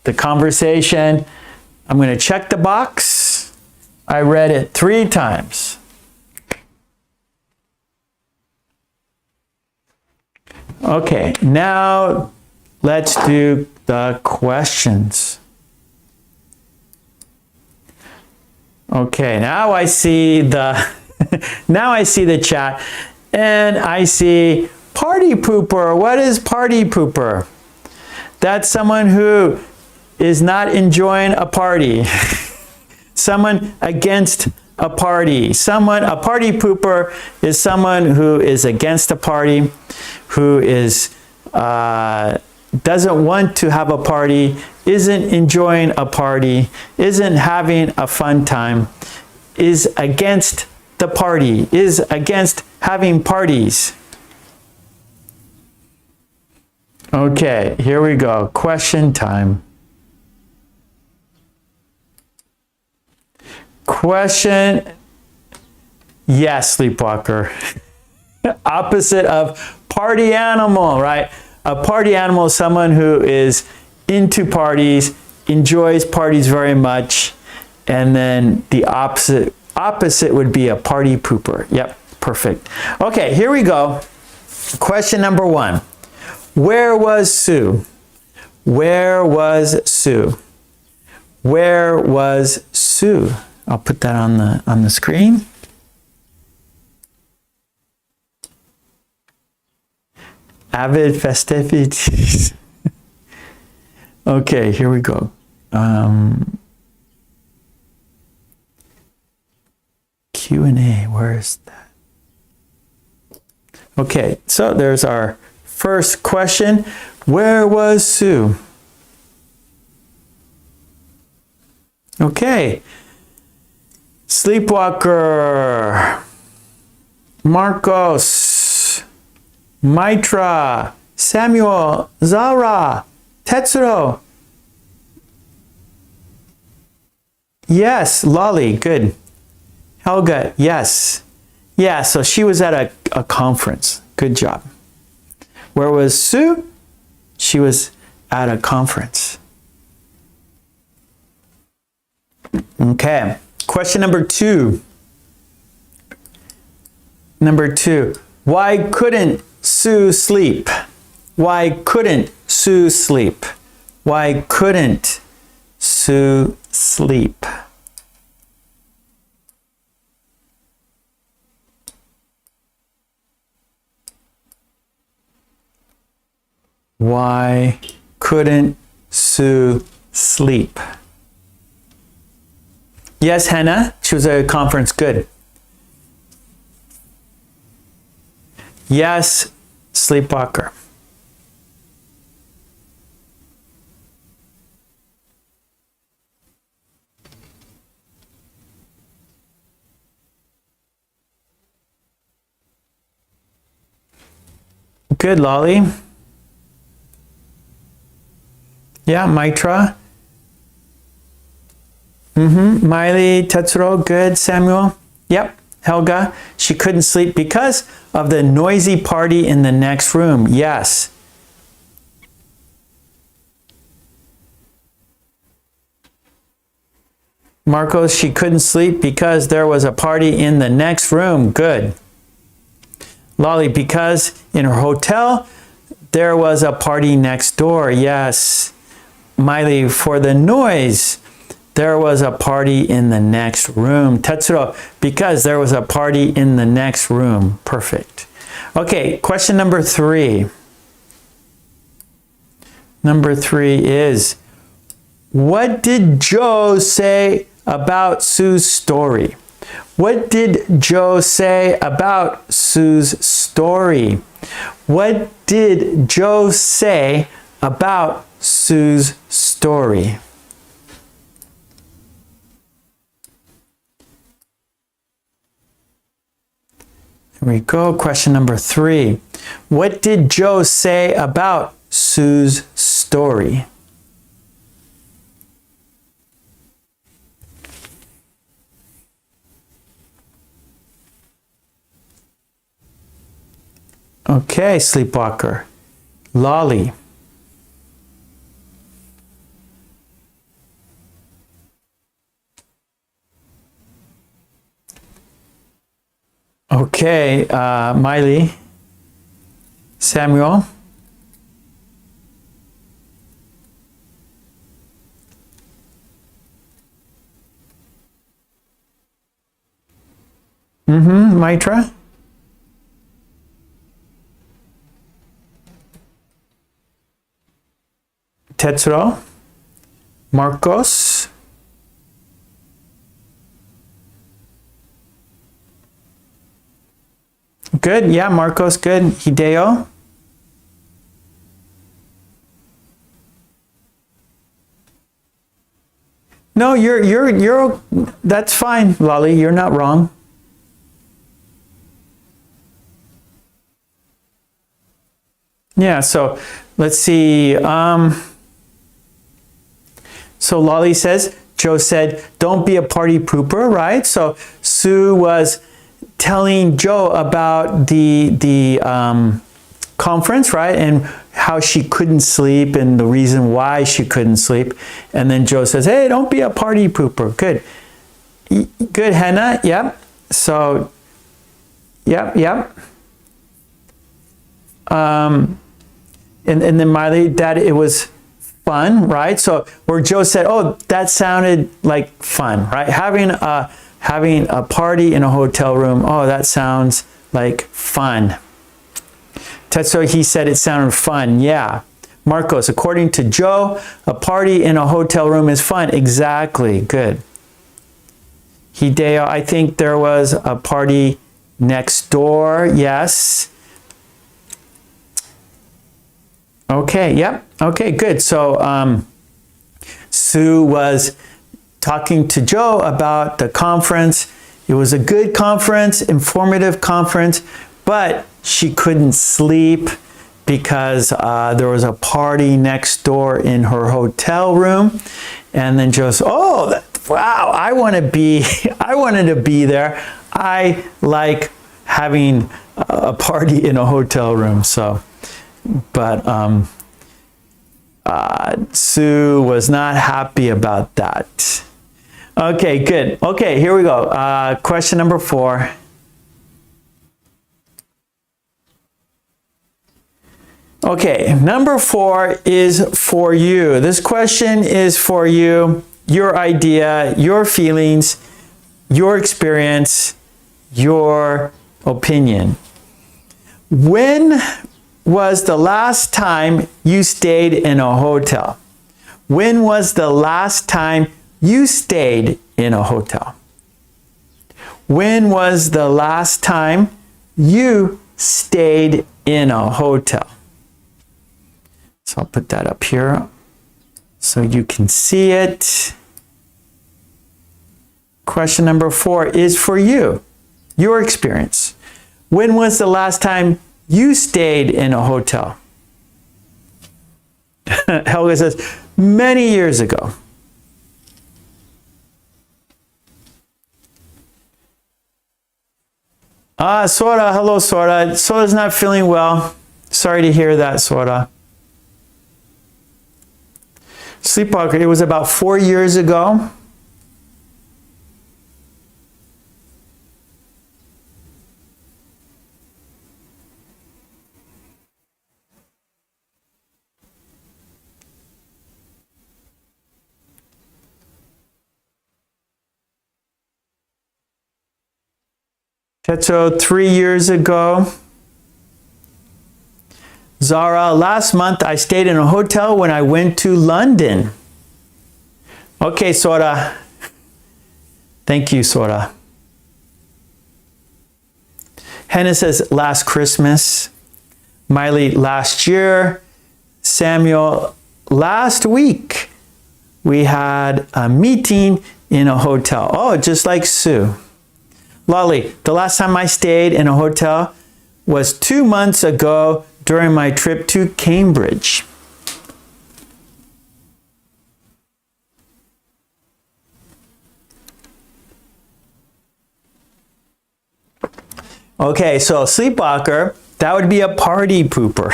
the conversation. I'm going to check the box. I read it 3 times. Okay, now let's do the questions. Okay, now I see the now I see the chat and I see party pooper. What is party pooper? That's someone who is not enjoying a party. Someone against a party. A party pooper is someone who is against a party, who is doesn't want to have a party, isn't enjoying a party, isn't having a fun time, is against the party, is against having parties. Okay, here we go. Question time. Question. Yes, sleepwalker. Opposite of party animal, right? A party animal is someone who is into parties, enjoys parties very much, and then the opposite would be a party pooper. Yep, perfect. Okay, here we go. Question number 1. Where was Sue? Where was Sue? Where was Sue? I'll put that on the screen. Avid festivities. Okay, here we go. Q&A, where is that? Okay, so there's our first question. Where was Sue? Okay. Sleepwalker. Marcos. Mitra. Samuel. Zara. Tetsuro. Yes. Lolly. Good. Helga. Yes. Yeah, so she was at a conference. Good job. Where was Sue? She was at a conference. Okay. Question number 2. Number 2. Why couldn't Sue sleep? Why couldn't Sue sleep? Why couldn't Sue sleep? Why couldn't Sue sleep? Yes, Hannah. She was at a conference. Good. Yes, sleepwalker. Good, Lolly. Yeah, Mitra. Miley, Tetsuro, good. Samuel. Yep. Helga. She couldn't sleep because of the noisy party in the next room. Yes. Marcos, she couldn't sleep because there was a party in the next room. Good. Lolly, because in her hotel, there was a party next door. Yes. Miley, for the noise, there was a party in the next room. Tetsuro, because there was a party in the next room. Perfect. Okay, question number 3. Number 3 is, what did Joe say about Sue's story? What did Joe say about Sue's story? What did Joe say about Sue's story? Here we go. Question number 3. What did Joe say about Sue's story? Okay, sleepwalker. Lolly. Okay, Miley. Samuel. Mitra. Tetsuro. Marcos. Good, yeah, Marcos, good. Hideo. No, you're that's fine, Lolly, you're not wrong. Yeah, so let's see. So Lolly says, Joe said, don't be a party pooper, right? So Sue was telling Joe about the conference, right? And how she couldn't sleep and the reason why she couldn't sleep. And then Joe says, hey, don't be a party pooper. Good. Good, Hannah. Yep. So, yep. And then Miley, that it was fun, right? So where Joe said, oh, that sounded like fun, right? Having a party in a hotel room, oh, that sounds like fun. Tetsuo, he said it sounded fun. Yeah. Marcos, according to Joe, a party in a hotel room is fun. Exactly. Good. Hideo, I think there was a party next door. Yes. Okay. Yep. Okay, good. So Sue was talking to Joe about the conference. It was a good conference, informative conference, but she couldn't sleep because there was a party next door in her hotel room. And then Joe said, oh, wow, I wanted to be there. I like having a party in a hotel room. So, but Sue was not happy about that. Okay, good. Okay, here we go. Question number 4. Okay, number 4 is for you. This question is for you, your idea, your feelings, your experience, your opinion. When was the last time you stayed in a hotel? When was the last time you stayed in a hotel? When was the last time you stayed in a hotel? So I'll put that up here so you can see it. Question number 4 is for you, your experience. When was the last time you stayed in a hotel? Helga says, many years ago. Sora, hello, Sora. Sora's not feeling well. Sorry to hear that, Sora. Sleepwalker, it was about 4 years ago. Tetsuo, 3 years ago. Zara, last month I stayed in a hotel when I went to London. Okay, Sora. Thank you, Sora. Hannah says last Christmas. Miley, last year. Samuel, last week. We had a meeting in a hotel. Oh, just like Sue. Lolly, the last time I stayed in a hotel was 2 months ago during my trip to Cambridge. Okay, so sleepwalker, that would be a party pooper.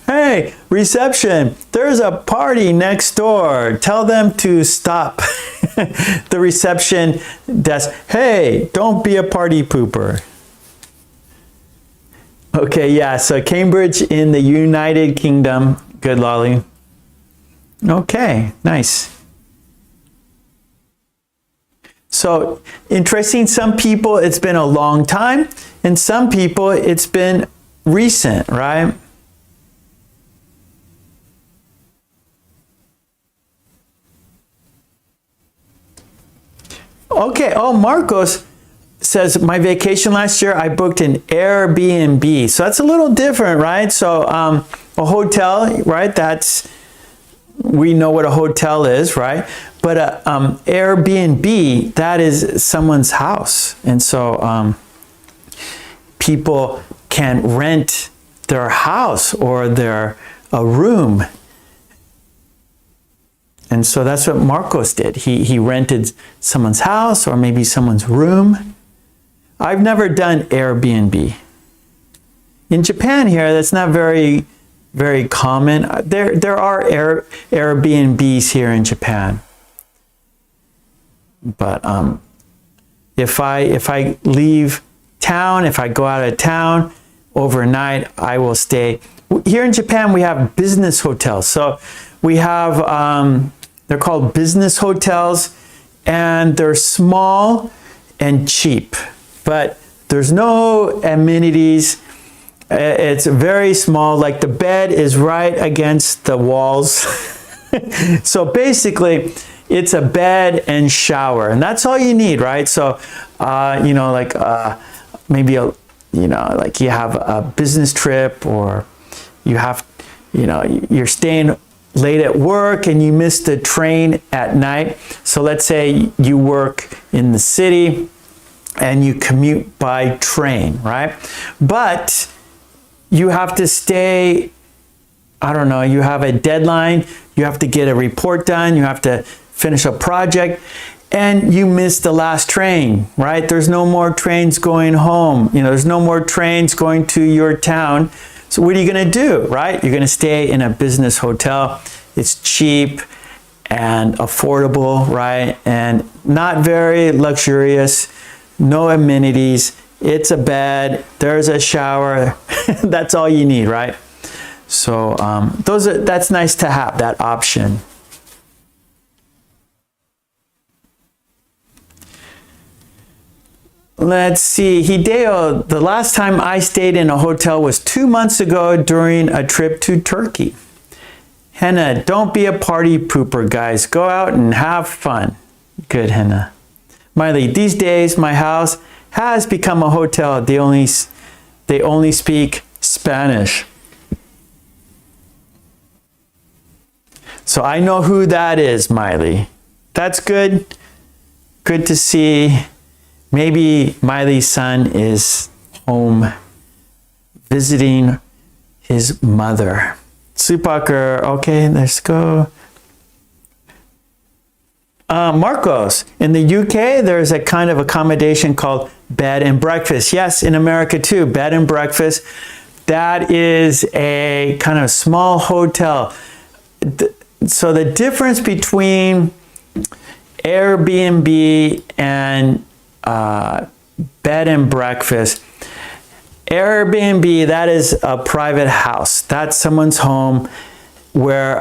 Hey, reception, there's a party next door. Tell them to stop. The reception desk, hey, don't be a party pooper. Okay, yeah, so Cambridge in the United Kingdom. Good, Lolly. Okay, nice. So, interesting, some people it's been a long time, and some people it's been recent, right? Okay, oh, Marcos says, my vacation last year, I booked an Airbnb. So that's a little different, right? So a hotel, right? That's, we know what a hotel is, right? But Airbnb, that is someone's house. And so people can rent their house or their a room. And so that's what Marcos did. He rented someone's house or maybe someone's room. I've never done Airbnb. In Japan here, that's not very common. There are Airbnbs here in Japan. But if I leave town, if I go out of town overnight, I will stay. Here in Japan, we have business hotels. So we have, they're called business hotels, and they're small and cheap, but there's no amenities. It's very small, like the bed is right against the walls. So basically, it's a bed and shower, and that's all you need, right? So, you know, like maybe like you have a business trip, or you have, you're staying late at work and you miss the train at night. So let's say you work in the city and you commute by train, right? But you have to stay, I don't know, you have a deadline, you have to get a report done, you have to finish a project, and you miss the last train, right? There's no more trains going home. There's no more trains going to your town. So what are you going to do, right? You're going to stay in a business hotel. It's cheap and affordable, right? And not very luxurious, no amenities. It's a bed, there's a shower. That's all you need, right? So that's nice to have, that option. Let's see, Hideo, the last time I stayed in a hotel was 2 months ago during a trip to Turkey. Henna, don't be a party pooper, guys. Go out and have fun. Good, Henna. Miley, these days my house has become a hotel. They only speak Spanish. So I know who that is, Miley. That's good. Good to see. Maybe Miley's son is home visiting his mother. Supaker, okay, let's go. Marcos, in the UK, there's a kind of accommodation called bed and breakfast. Yes, in America too, bed and breakfast. That is a kind of small hotel. So the difference between Airbnb and bed and breakfast. Airbnb, that is a private house. That's someone's home. Where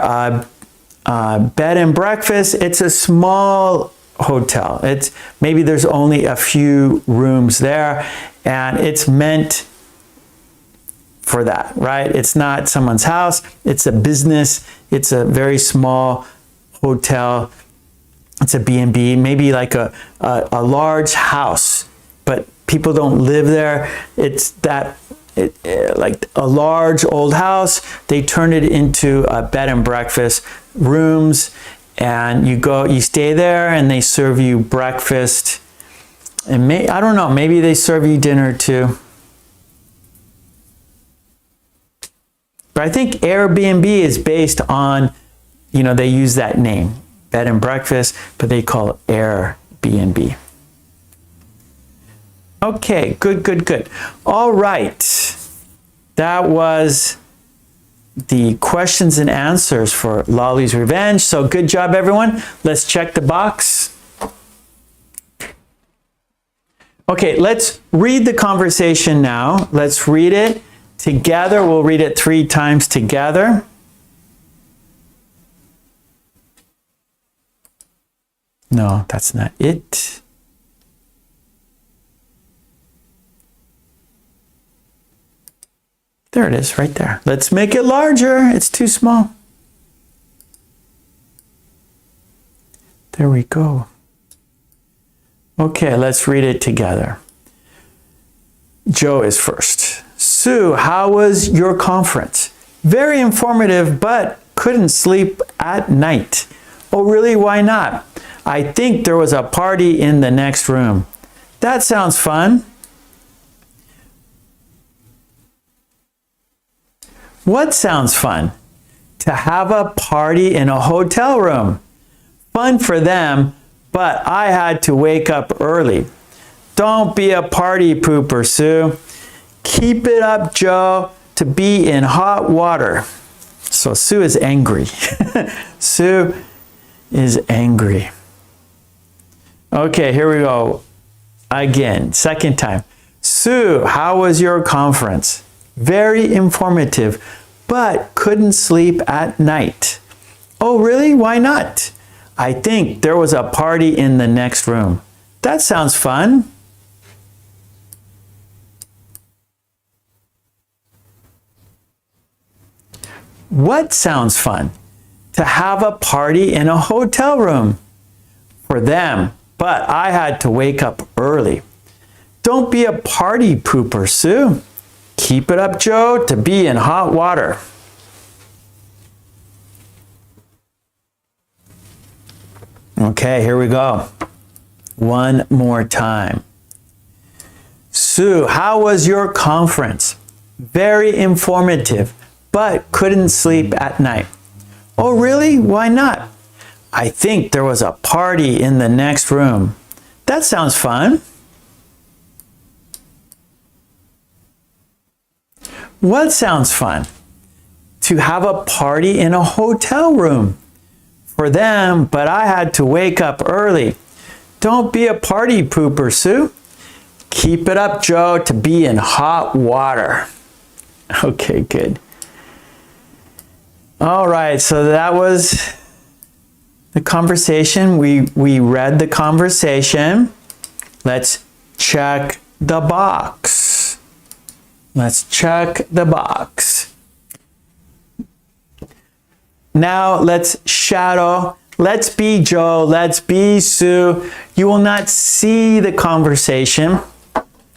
bed and breakfast, it's a small hotel. Maybe there's only a few rooms there, and it's meant for that, right? It's not someone's house. It's a business. It's a very small hotel. It's a B&B, maybe like a large house, but people don't live there. It's like a large old house. They turn it into a bed and breakfast rooms, and you stay there, and they serve you breakfast, and I don't know, maybe they serve you dinner too. But I think Airbnb is based on, they use that name, bed and breakfast, but they call it Airbnb. Okay, good. All right. That was the questions and answers for Lolly's Revenge. So good job, everyone. Let's check the box. Okay, let's read the conversation now. Let's read it together. We'll read it 3 times together. No, that's not it. There it is, right there. Let's make it larger. It's too small. There we go. Okay, let's read it together. Joe is first. Sue, how was your conference? Very informative, but couldn't sleep at night. Oh, really? Why not? I think there was a party in the next room. That sounds fun. What sounds fun? To have a party in a hotel room. Fun for them, but I had to wake up early. Don't be a party pooper, Sue. Keep it up, Joe, to be in hot water. So Sue is angry. Sue is angry. Okay, here we go. Again, second time. Sue, how was your conference? Very informative, but couldn't sleep at night. Oh, really? Why not? I think there was a party in the next room. That sounds fun. What sounds fun? To have a party in a hotel room. For them, but I had to wake up early. Don't be a party pooper, Sue. Keep it up, Joe, to be in hot water. Okay, here we go. One more time. Sue, how was your conference? Very informative, but couldn't sleep at night. Oh, really? Why not? I think there was a party in the next room. That sounds fun. What sounds fun? To have a party in a hotel room. For them, but I had to wake up early. Don't be a party pooper, Sue. Keep it up, Joe, to be in hot water. Okay, good. All right, so that was the conversation. We read the conversation. Let's check the box. Let's check the box. Now let's shadow. Let's be Joe. Let's be Sue. You will not see the conversation.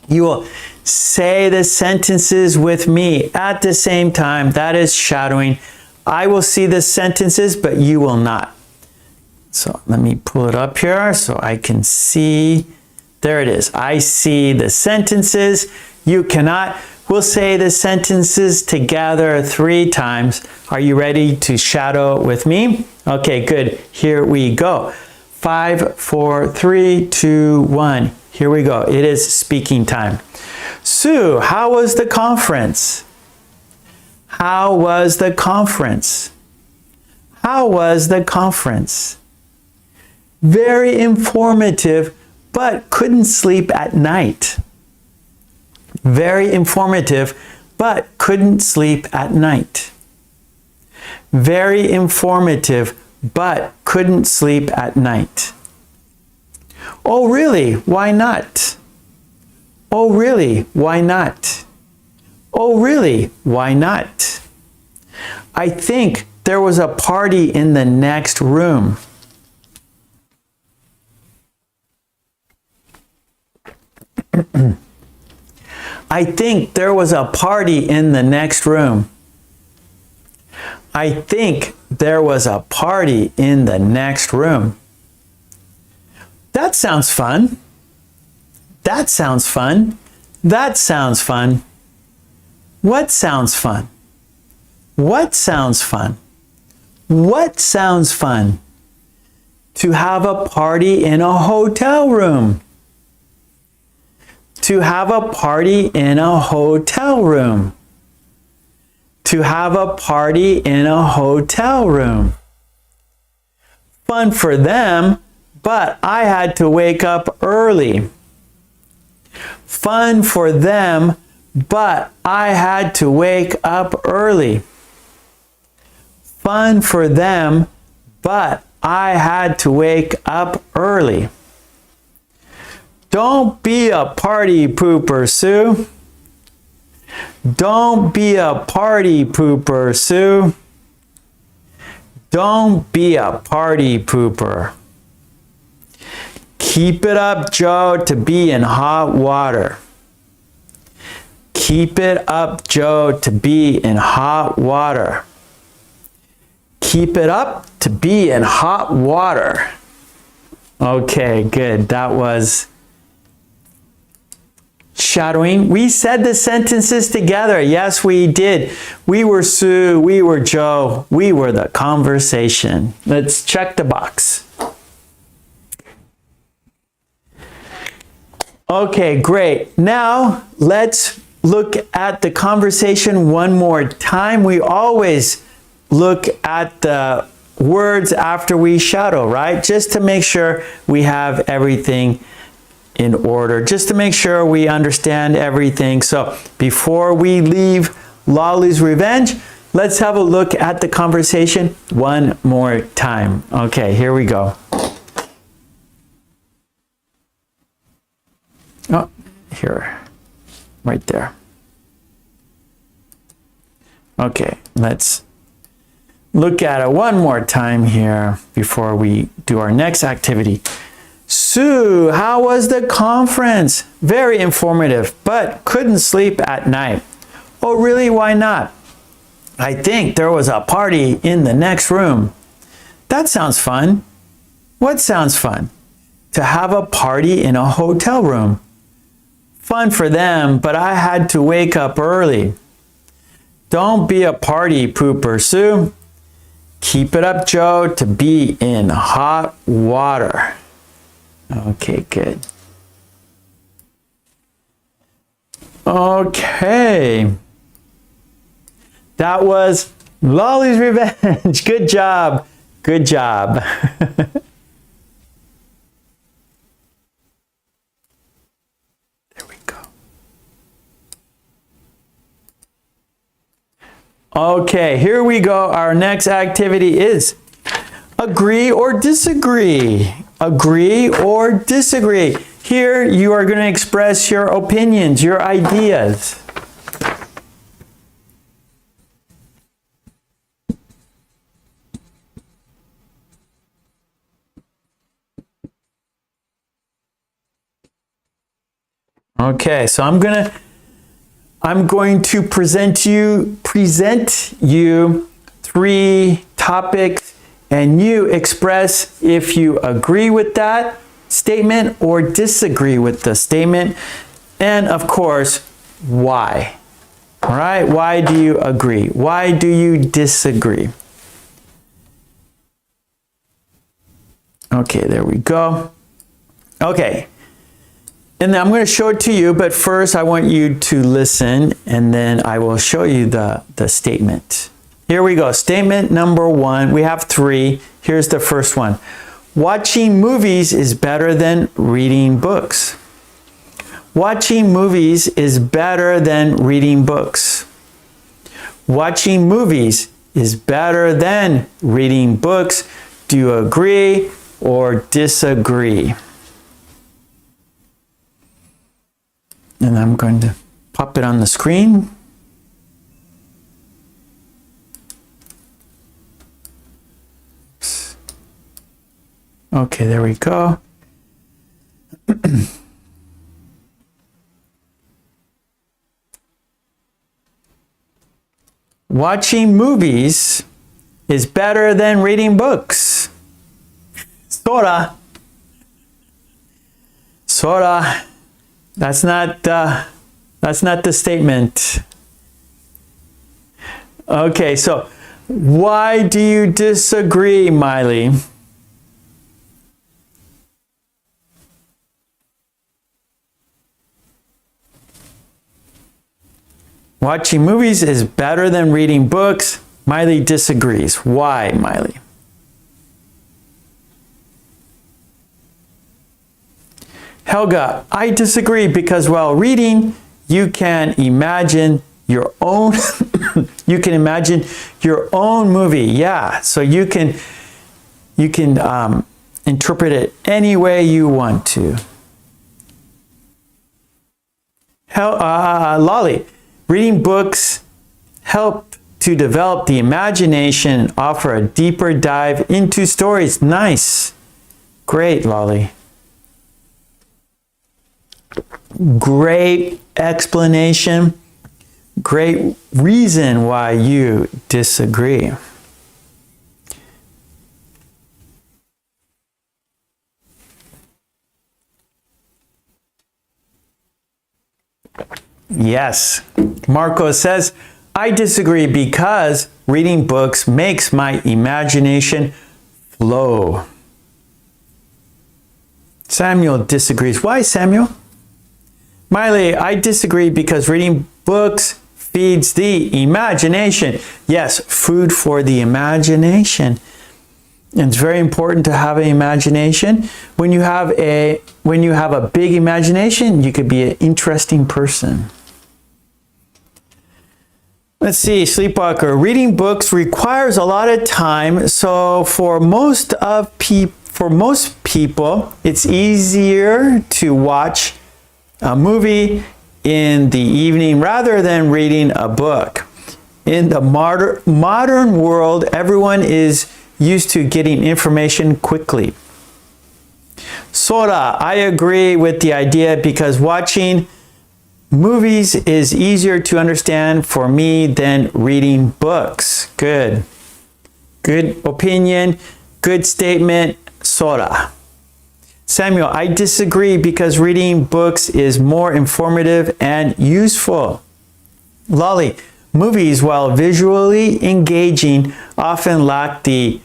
You will say the sentences with me at the same time. That is shadowing. I will see the sentences, but you will not. So let me pull it up here so I can see. There it is. I see the sentences. You cannot. We'll say the sentences together 3 times. Are you ready to shadow with me? Okay, good. Here we go. 5, 4, 3, 2, 1. Here we go. It is speaking time. Sue, how was the conference? How was the conference? How was the conference? Very informative, but couldn't sleep at night. Very informative, but couldn't sleep at night. Very informative, but couldn't sleep at night. Oh, really? Why not? Oh, really? Why not? Oh, really? Why not? I think there was a party in the next room. I think there was a party in the next room. I think there was a party in the next room. That sounds fun. That sounds fun. That sounds fun. What sounds fun? What sounds fun? What sounds fun? To have a party in a hotel room. To have a party in a hotel room. To have a party in a hotel room. Fun for them, but I had to wake up early. Fun for them, but I had to wake up early. Fun for them, but I had to wake up early. Don't be a party pooper, Sue. Don't be a party pooper, Sue. Don't be a party pooper. Keep it up, Joe, to be in hot water. Keep it up, Joe, to be in hot water. Keep it up to be in hot water. Okay, good. That was shadowing. We said the sentences together. Yes, we did. We were Sue, we were Joe, we were the conversation. Let's check the box. Okay, great. Now, let's look at the conversation one more time. We always look at the words after we shadow, right? Just to make sure we have everything in order, just to make sure we understand everything. So before we leave Lolly's Revenge, let's have a look at the conversation one more time. Okay, here we go. Oh, here, right there. Okay, let's look at it one more time here before we do our next activity. Sue, how was the conference? Very informative, but couldn't sleep at night. Oh, really? Why not? I think there was a party in the next room. That sounds fun. What sounds fun? To have a party in a hotel room. Fun for them, but I had to wake up early. Don't be a party pooper, Sue. Keep it up, Joe, to be in hot water. Okay, good. Okay. That was Lolly's Revenge. Good job. Good job. Okay, here we go. Our next activity is agree or disagree. Agree or disagree. Here you are going to express your opinions, your ideas. Okay, so I'm going to present you 3 topics, and you express if you agree with that statement or disagree with the statement, and of course, why. All right, why do you agree? Why do you disagree? Okay, there we go. Okay. And then I'm going to show it to you, but first I want you to listen, and then I will show you the statement. Here we go. Statement number 1. We have 3. Here's the first one. Watching movies is better than reading books. Watching movies is better than reading books. Watching movies is better than reading books. Do you agree or disagree? And I'm going to pop it on the screen. Oops. Okay, there we go. Watching movies is better than reading books. Sorta. Sorta. That's not the statement. Okay, so why do you disagree, Miley? Watching movies is better than reading books. Miley disagrees. Why, Miley? Helga, I disagree because while reading, you can imagine your own you can imagine your own movie. Yeah, so you can interpret it any way you want to. Lolly, reading books help to develop the imagination and offer a deeper dive into stories. Nice. Great, Lolly. Great explanation. Great reason why you disagree. Yes. Marco says, I disagree because reading books makes my imagination flow. Samuel disagrees. Why, Samuel? Miley, I disagree because reading books feeds the imagination. Yes, food for the imagination. And it's very important to have an imagination. When you have a big imagination, you could be an interesting person. Let's see, Sleepwalker. Reading books requires a lot of time, so for most people, it's easier to watch a movie in the evening rather than reading a book. In the modern world, everyone is used to getting information quickly. Sora, I agree with the idea because watching movies is easier to understand for me than reading books. Good. Good opinion. Good statement, Sora. Samuel, I disagree because reading books is more informative and useful. Lolly, movies, while visually engaging, often lack the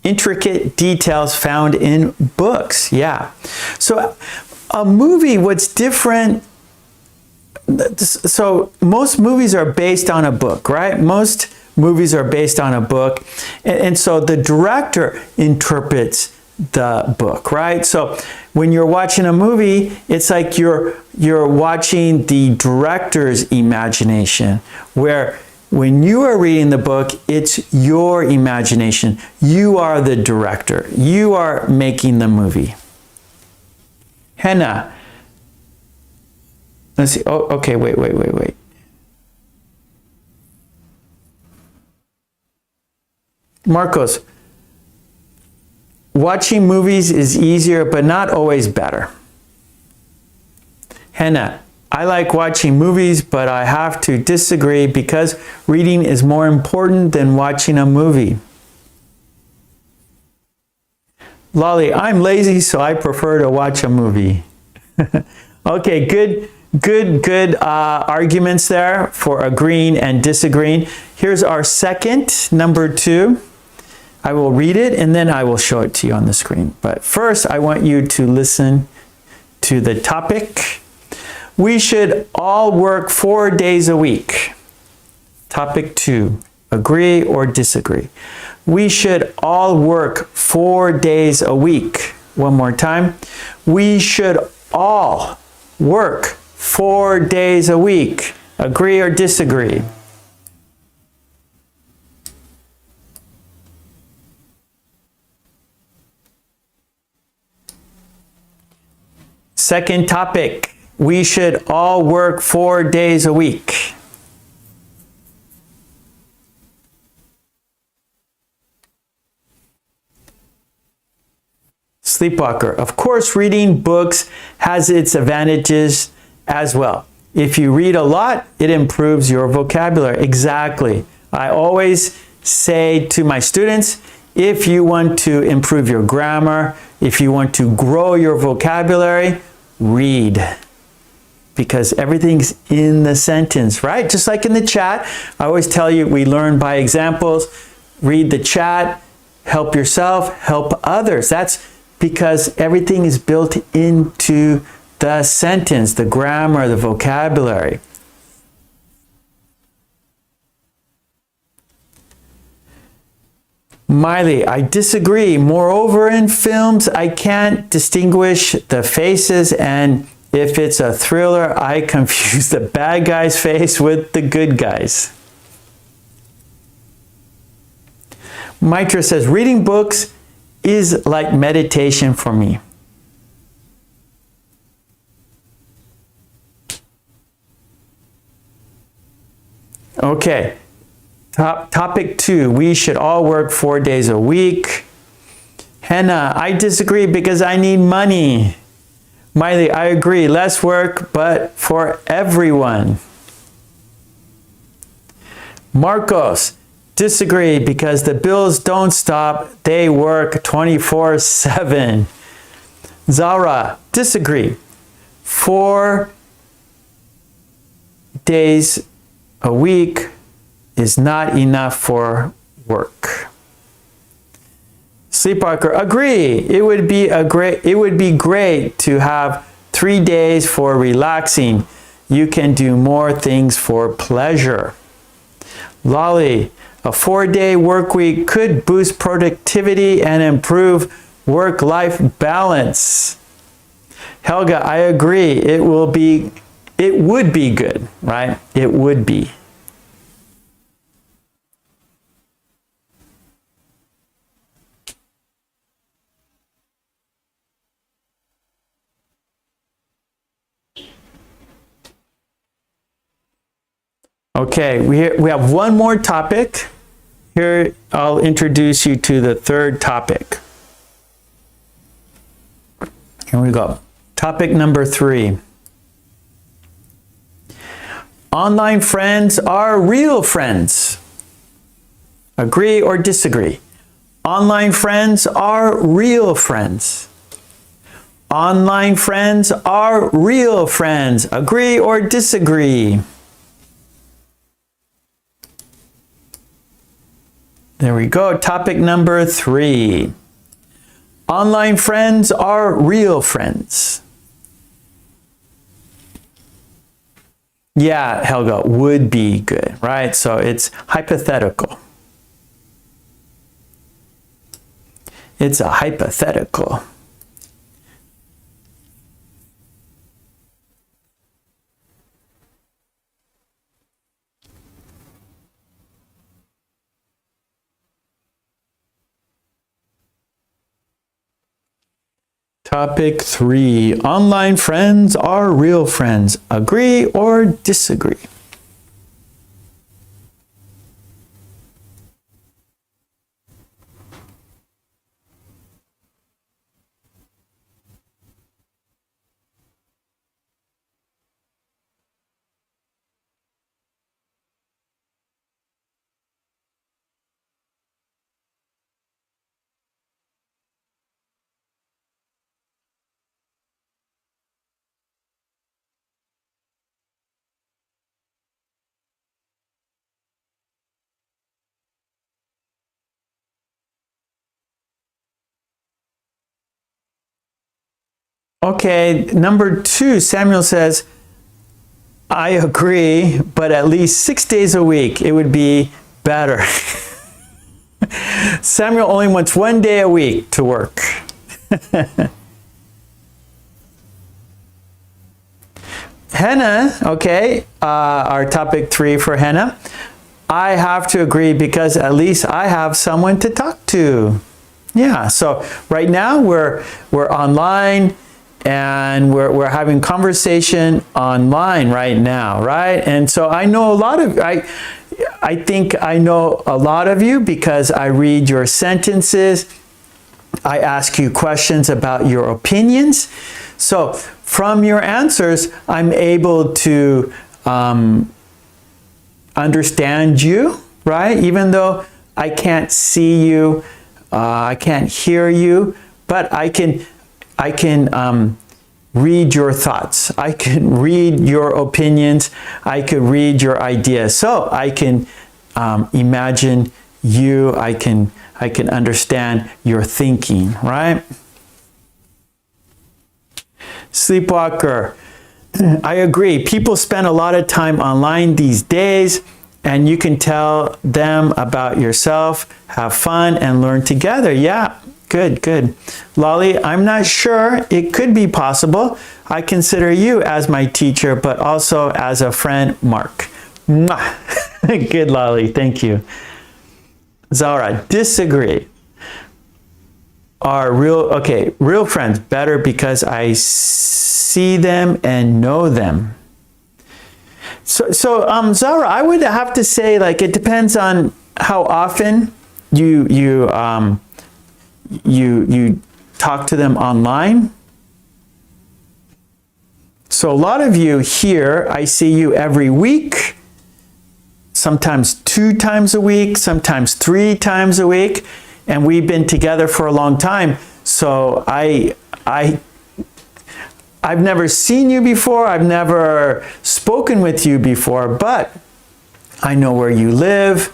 intricate details found in books. Yeah. So a movie, what's different, so most movies are based on a book, right? Most movies are based on a book. And so the director interprets the book, right? So when you're watching a movie, it's like you're watching the director's imagination, where when you are reading the book, it's your imagination. You are the director. You are making the movie. Henna. Let's see. Oh, okay, wait. Marcos. Watching movies is easier, but not always better. Henna. I like watching movies, but I have to disagree because reading is more important than watching a movie. Lolly, I'm lazy, so I prefer to watch a movie. Okay, good arguments there for agreeing and disagreeing. Here's our second, number 2. I will read it and then I will show it to you on the screen. But first, I want you to listen to the topic. We should all work 4 days a week. Topic 2, agree or disagree. We should all work 4 days a week. One more time. We should all work 4 days a week. Agree or disagree? Second topic. We should all work 4 days a week. Sleepwalker. Of course, reading books has its advantages as well. If you read a lot, it improves your vocabulary. Exactly. I always say to my students, if you want to improve your grammar, if you want to grow your vocabulary, read. Because everything's in the sentence, right? Just like in the chat, I always tell you we learn by examples. Read the chat, help yourself, help others. That's because everything is built into the sentence, the grammar, the vocabulary. Miley, I disagree. Moreover, in films, I can't distinguish the faces, and if it's a thriller, I confuse the bad guy's face with the good guy's. Mitra says, reading books is like meditation for me. Okay, topic 2, we should all work 4 days a week. Henna, I disagree because I need money. Miley, I agree, less work, but for everyone. Marcos, disagree because the bills don't stop, they work 24/7. Zara, disagree. 4 days a week is not enough for work. Sleepwalker, agree. It would be great to have 3 days for relaxing. You can do more things for pleasure. Lolly, a 4-day work week could boost productivity and improve work-life balance. Helga, I agree. It would be good, right? It would be. Okay, we have one more topic. Here, I'll introduce you to the third topic. Here we go. Topic number 3. Online friends are real friends. Agree or disagree? Online friends are real friends. Online friends are real friends. Agree or disagree? There we go. Topic number 3. Online friends are real friends. Yeah, Helga, would be good, right? So it's hypothetical. It's a hypothetical. Topic 3. Online friends are real friends. Agree or disagree? Okay, number 2, Samuel says, I agree, but at least 6 days a week, it would be better. Samuel only wants 1 day a week to work. Hannah, okay, our topic 3 for Hannah. I have to agree because at least I have someone to talk to. Yeah, so right now we're online. And we're having conversation online right now, right? And so I know a lot of, I think I know a lot of you because I read your sentences. I ask you questions about your opinions. So from your answers, I'm able to understand you, right? Even though I can't see you, I can't hear you, but I can read your thoughts. I can read your opinions. I can read your ideas. So I can imagine you. I can understand your thinking, right? Sleepwalker, I agree. People spend a lot of time online these days, and you can tell them about yourself, have fun, and learn together. Yeah. Good, good. Lolly, I'm not sure. It could be possible. I consider you as my teacher, but also as a friend, Mark. Mwah. Good, Lolly. Thank you. Zara, disagree. Are real friends better because I see them and know them. So Zara, I would have to say, like, it depends on how often you talk to them online. So a lot of you here, I see you every week, sometimes 2 times a week, sometimes 3 times a week, and we've been together for a long time. So I I've never seen you before, I've never spoken with you before, but I know where you live,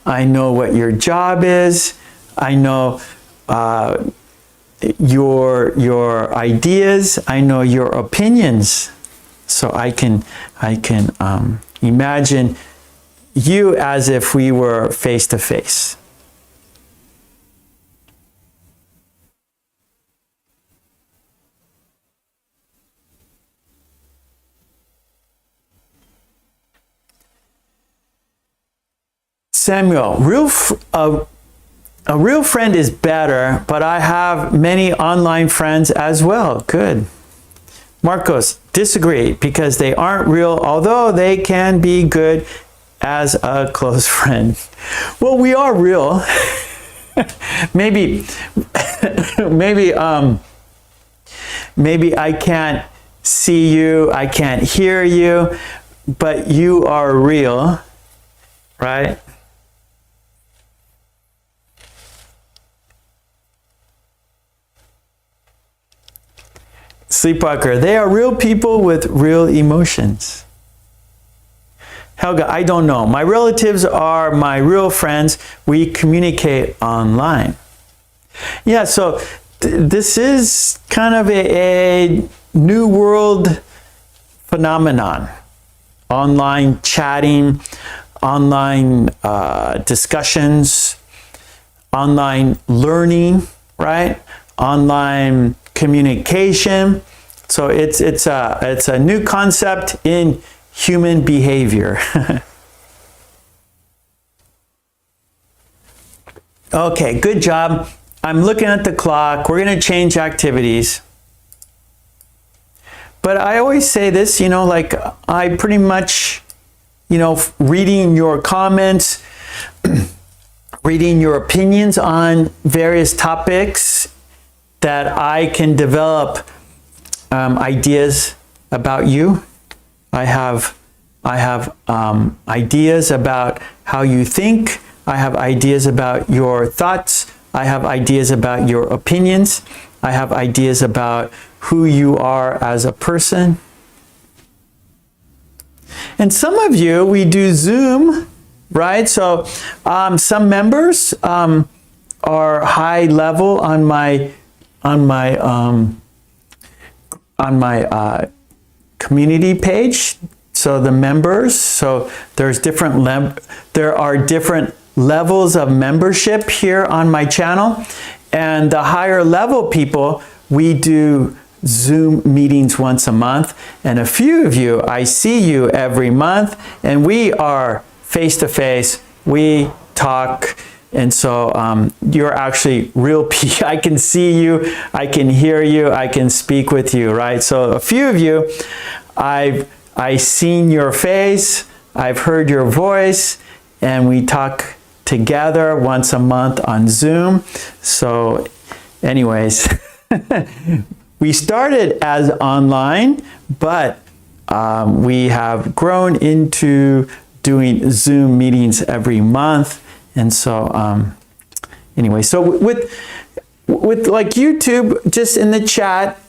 I know what your job is, I know your ideas, I know your opinions. So I can imagine you as if we were face to face. Samuel, a real friend is better, but I have many online friends as well. Good. Marcos, disagree, because they aren't real, although they can be good as a close friend. Well, we are real. maybe I can't see you, I can't hear you, but you are real, right? Sleepwalker, they are real people with real emotions. Helga, I don't know. My relatives are my real friends. We communicate online. Yeah, so this is kind of a new world phenomenon. Online chatting, online discussions, online learning, right? Online communication. So it's a new concept in human behavior. Okay, good job. I'm looking at the clock. We're going to change activities. But I always say this, like I pretty much, reading your comments, reading your opinions on various topics, that I can develop ideas about you. I have ideas about how you think. I have ideas about your thoughts. I have ideas about your opinions. I have ideas about who you are as a person. And some of you, we do Zoom, right? So some members are high level on my community page. So the members, so there are different levels of membership here on my channel, and the higher level people, we do Zoom meetings once a month, and a few of you, I see you every month, and we are face to face, we talk. And so you're actually real people. I can see you, I can hear you, I can speak with you, right? So a few of you, I've seen your face, I've heard your voice, and we talk together once a month on Zoom. So anyways, we started as online, but we have grown into doing Zoom meetings every month. And so, anyway, so with like YouTube, just in the chat,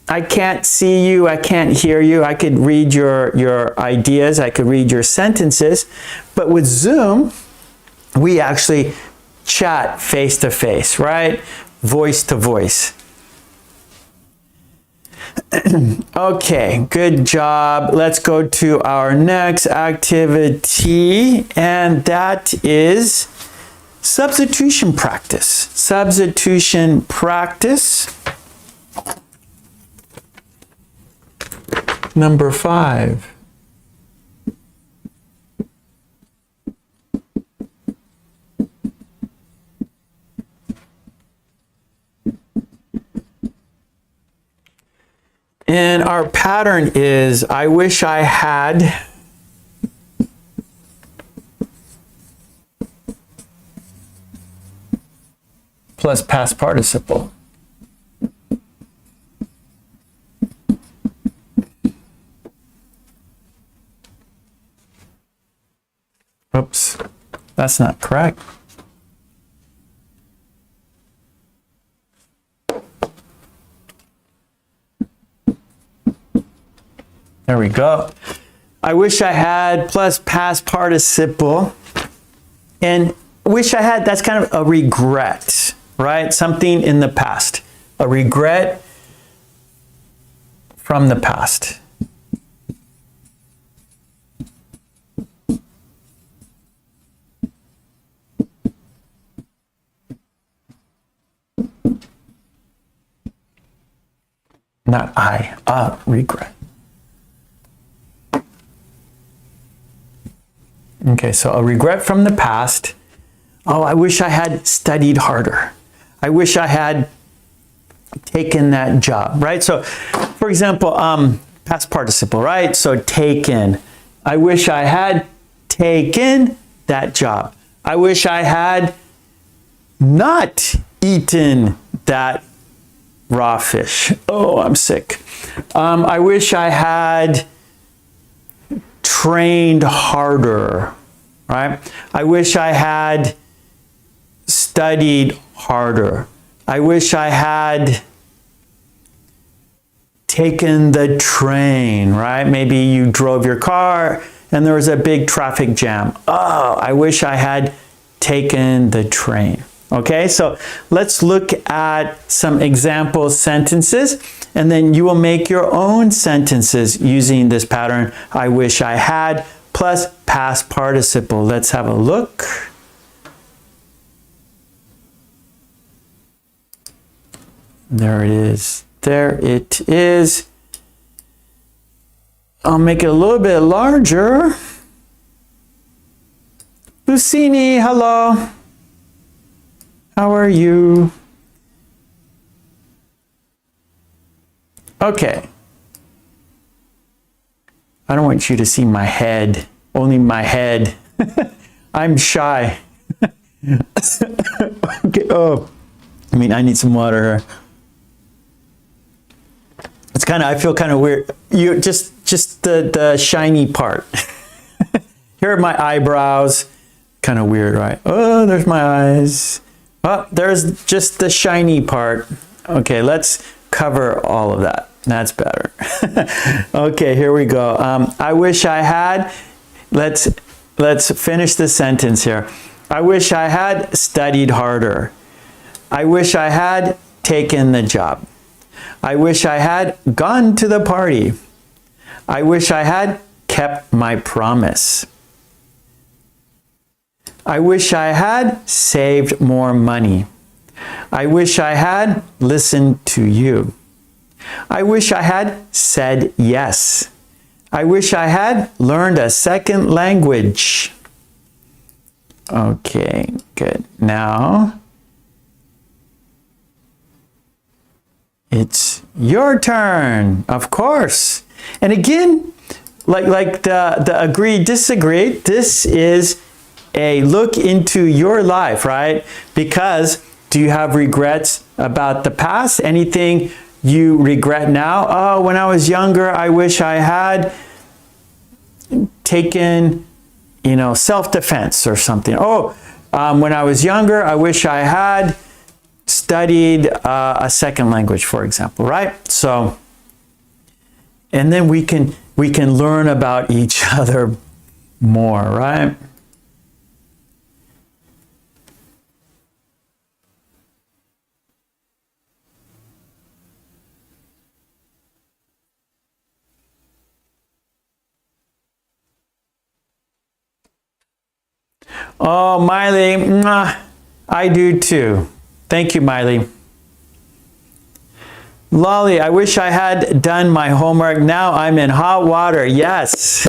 I can't see you, I can't hear you. I could read your ideas, I could read your sentences. But with Zoom, we actually chat face to face, right? Voice to voice. Okay, good job. Let's go to our next activity, and that is substitution practice. Substitution practice. Number 5. And our pattern is, I wish I had plus past participle. Oops, that's not correct. There we go. I wish I had plus past participle. And wish I had, that's kind of a regret, right? Something in the past. A regret from the past. Not I, regret. Okay, so a regret from the past. Oh, I wish I had studied harder. I wish I had taken that job, right? So, for example, past participle, right? So taken. I wish I had taken that job. I wish I had not eaten that raw fish. Oh, I'm sick. I wish I had trained harder, right? I wish I had studied harder. I wish I had taken the train, right? Maybe you drove your car and there was a big traffic jam. Oh, I wish I had taken the train. Okay, so let's look at some example sentences, and then you will make your own sentences using this pattern, I wish I had, plus past participle. Let's have a look. There it is. There it is. I'll make it a little bit larger. Lucini, hello. How are you? Okay. I don't want you to see my head, only my head. I'm shy. Okay. Oh, I need some water. It's kind of, I feel kind of weird. You just the shiny part. Here are my eyebrows. Kind of weird, right? Oh, there's my eyes. Oh, there's just the shiny part. Okay, let's cover all of that. That's better. Okay, here we go. I wish I had, let's finish the sentence here. I wish I had studied harder. I wish I had taken the job. I wish I had gone to the party. I wish I had kept my promise. I wish I had saved more money. I wish I had listened to you. I wish I had said yes. I wish I had learned a second language. Okay, good. Now, it's your turn, of course. And again, like the agree, disagree, this is a look into your life, right? Because do you have regrets about the past? Anything you regret now? Oh, when I was younger, I wish I had taken, self-defense or something. Oh, when I was younger, I wish I had studied a second language, for example, right? So, and then we can learn about each other more, right? Oh, Miley, I do too. Thank you, Miley. Lolly, I wish I had done my homework. Now I'm in hot water. Yes.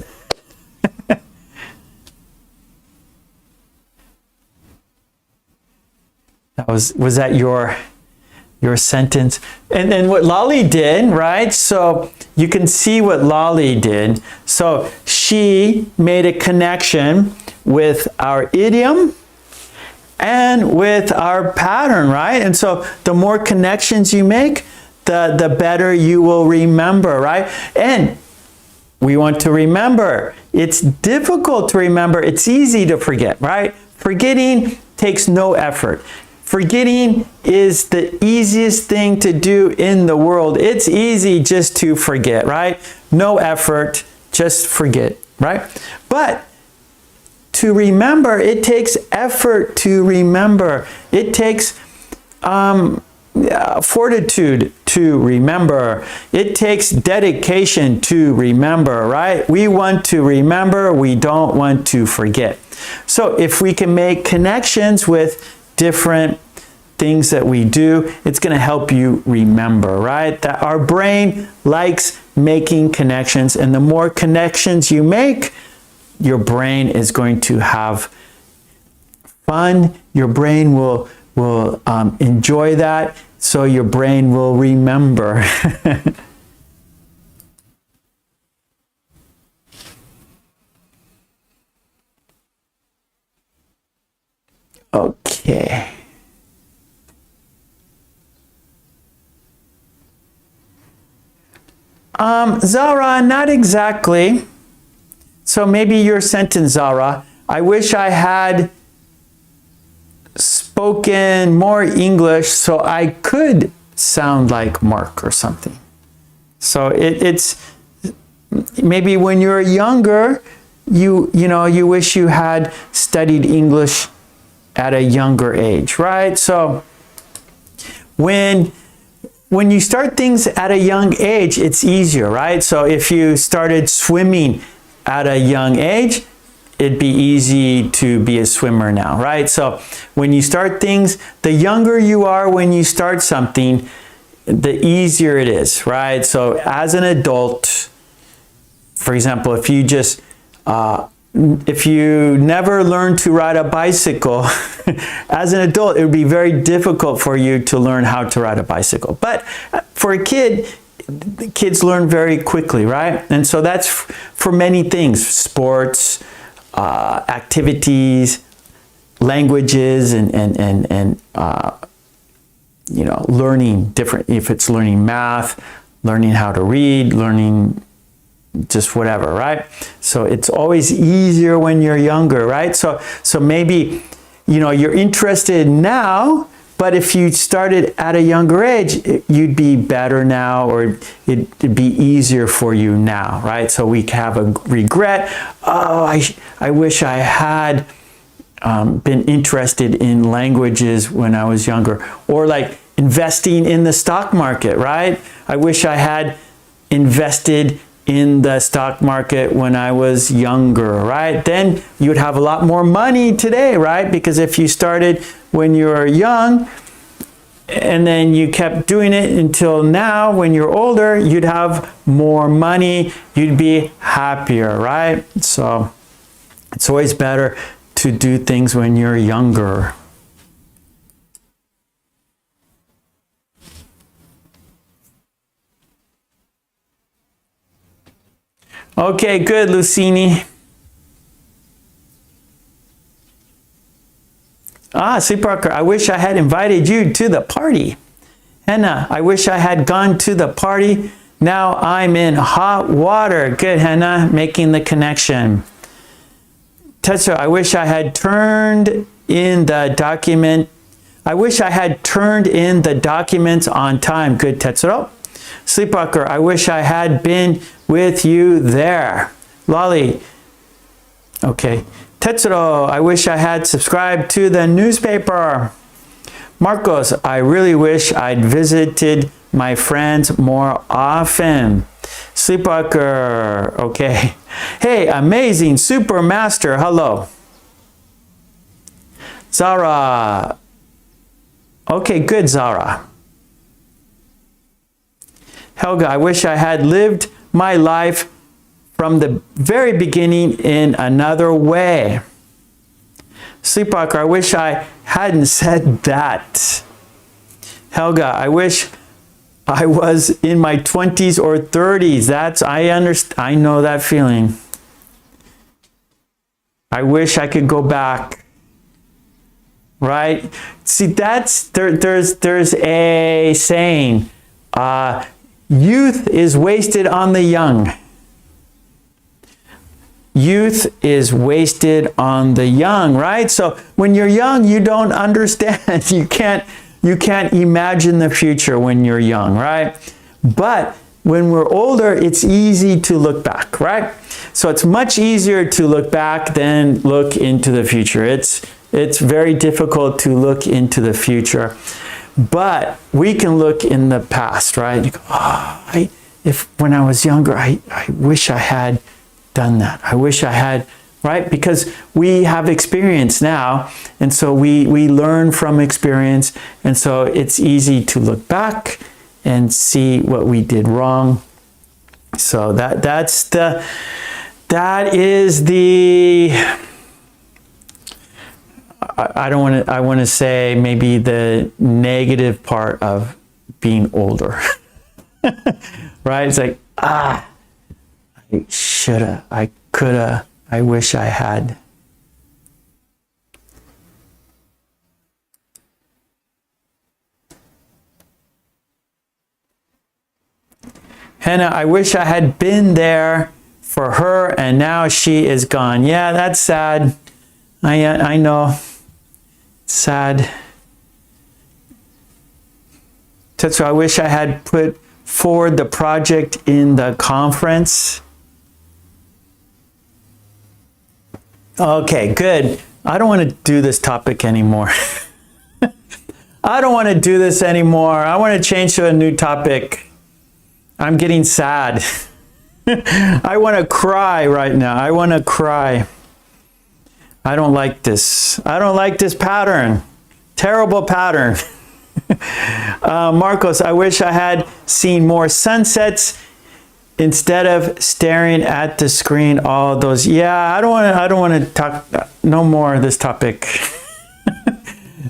Was that your sentence? And then what Lolly did, right? So you can see what Lolly did. So she made a connection with our idiom and with our pattern, right? And so the more connections you make, the better you will remember, right? And we want to remember. It's difficult to remember. It's easy to forget, right? Forgetting takes no effort. Forgetting is the easiest thing to do in the world. It's easy just to forget, right? No effort, just forget, right? But to remember, it takes effort to remember. It takes fortitude to remember. It takes dedication to remember, right? We want to remember, we don't want to forget. So if we can make connections with different things that we do, it's going to help you remember, right? That our brain likes making connections, and the more connections you make, your brain is going to have fun. Your brain will enjoy that, so your brain will remember. Okay. Zara, not exactly. So maybe your sentence, Zara, I wish I had spoken more English so I could sound like Mark or something. So it's maybe when you're younger, you wish you had studied English at a younger age, right? So when you start things at a young age, it's easier, right? So if you started swimming at a young age, it'd be easy to be a swimmer now, right? So when you start things, the younger you are when you start something, the easier it is, right? So as an adult, for example, if you just if you never learn to ride a bicycle, as an adult, it would be very difficult for you to learn how to ride a bicycle. But for a kid, kids learn very quickly, right? And so that's for many things, sports, activities, languages, and learning different, if it's learning math, learning how to read, learning just whatever, right? So it's always easier when you're younger, right? So maybe, you're interested now, but if you started at a younger age, you'd be better now, or it'd be easier for you now, right? So we have a regret. Oh, I wish I had been interested in languages when I was younger. Or like investing in the stock market, right? I wish I had invested in the stock market when I was younger, right? Then you'd have a lot more money today, right? Because if you started when you were young and then you kept doing it until now, when you're older, you'd have more money, you'd be happier, right? So it's always better to do things when you're younger. Okay, good, Lucini. Sleepwalker, I wish I had invited you to the party. Henna, I wish I had gone to the party. Now I'm in hot water. Good, Henna, making the connection. Tetsuo, I wish I had turned in the document. I wish I had turned in the documents on time. Good, Tetsuo. Sleepwalker, I wish I had been with you there. Lolly, okay. Tetsuro, I wish I had subscribed to the newspaper. Marcos, I really wish I'd visited my friends more often. Sleepwalker, okay. Hey, amazing super master, hello. Zara, okay, good, Zara. Helga, I wish I had lived my life from the very beginning in another way. Sleepwalker, I wish I hadn't said that. Helga, I wish I was in my 20s or 30s. I know that feeling. I wish I could go back. Right? See, there's a saying, youth is wasted on the young. youth is wasted on the young, right? So when you're young, you don't understand. You can't imagine the future when you're young, right? But when we're older, it's easy to look back, right? So it's much easier to look back than look into the future. It's very difficult to look into the future, but we can look in the past, right? You go, oh, when I was younger, I wish I had done that. I wish I had, right? Because we have experience now, and so we learn from experience, and so it's easy to look back and see what we did wrong. So that is the, I want to say maybe the negative part of being older. Right? It's like, I shoulda, I coulda, I wish I had. Hannah, I wish I had been there for her and now she is gone. Yeah, that's sad. I know. Sad. Tetsu, I wish I had put forward the project in the conference. Okay, good. I don't want to do this topic anymore. I don't want to do this anymore. I want to change to a new topic. I'm getting sad. I want to cry right now. I want to cry. I don't like this. I don't like this pattern. Terrible pattern. Marcos, I wish I had seen more sunsets instead of staring at the screen all those. Yeah, I don't want to talk no more of this topic.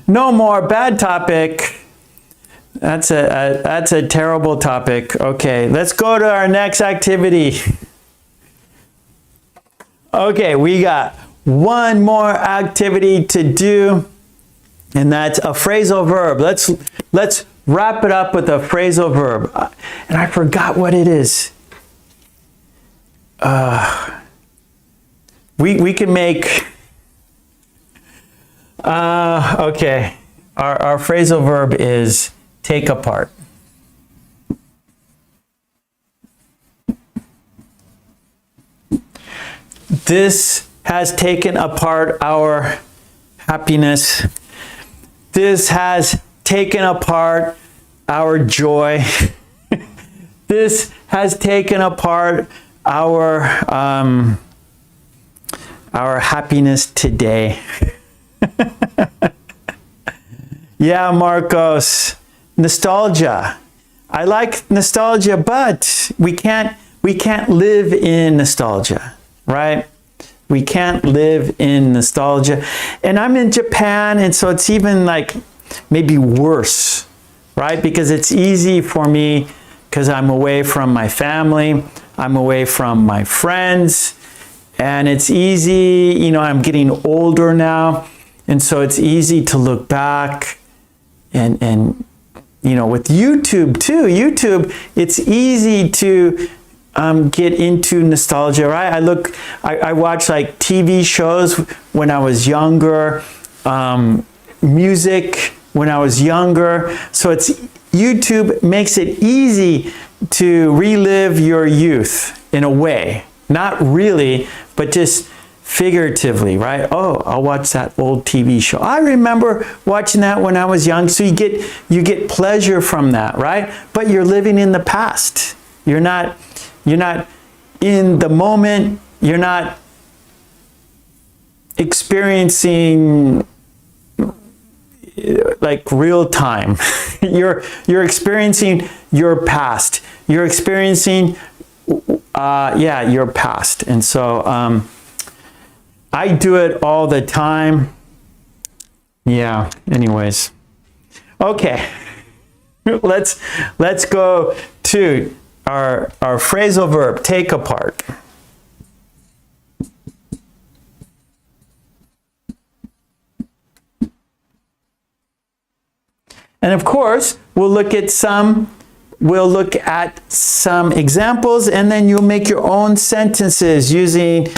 No more bad topic. That's a terrible topic. Okay, let's go to our next activity. Okay, we got one more activity to do, and that's a phrasal verb. Let's wrap it up with a phrasal verb. And I forgot what it is. We can make okay. Our phrasal verb is take apart. This has taken apart our happiness. This has taken apart our joy. This has taken apart our happiness today. Yeah, Marcos. Nostalgia. I like nostalgia, but we can't live in nostalgia, right? We can't live in nostalgia. And I'm in Japan, and so it's even like maybe worse, right? Because it's easy for me because I'm away from my family, I'm away from my friends, and it's easy, you know, I'm getting older now, and so it's easy to look back and you know, with YouTube too. YouTube, it's easy to get into nostalgia, right? I watch like TV shows when I was younger, music when I was younger. So YouTube makes it easy to relive your youth in a way. Not really, but just figuratively, right? Oh, I'll watch that old TV show. I remember watching that when I was young. So you get pleasure from that, right? But you're living in the past. You're not in the moment. You're not experiencing like real time. You're experiencing your past. You're experiencing your past. And so I do it all the time. Yeah, anyways. Okay. Let's go to our phrasal verb, take apart. And of course, we'll look at some examples, and then you'll make your own sentences using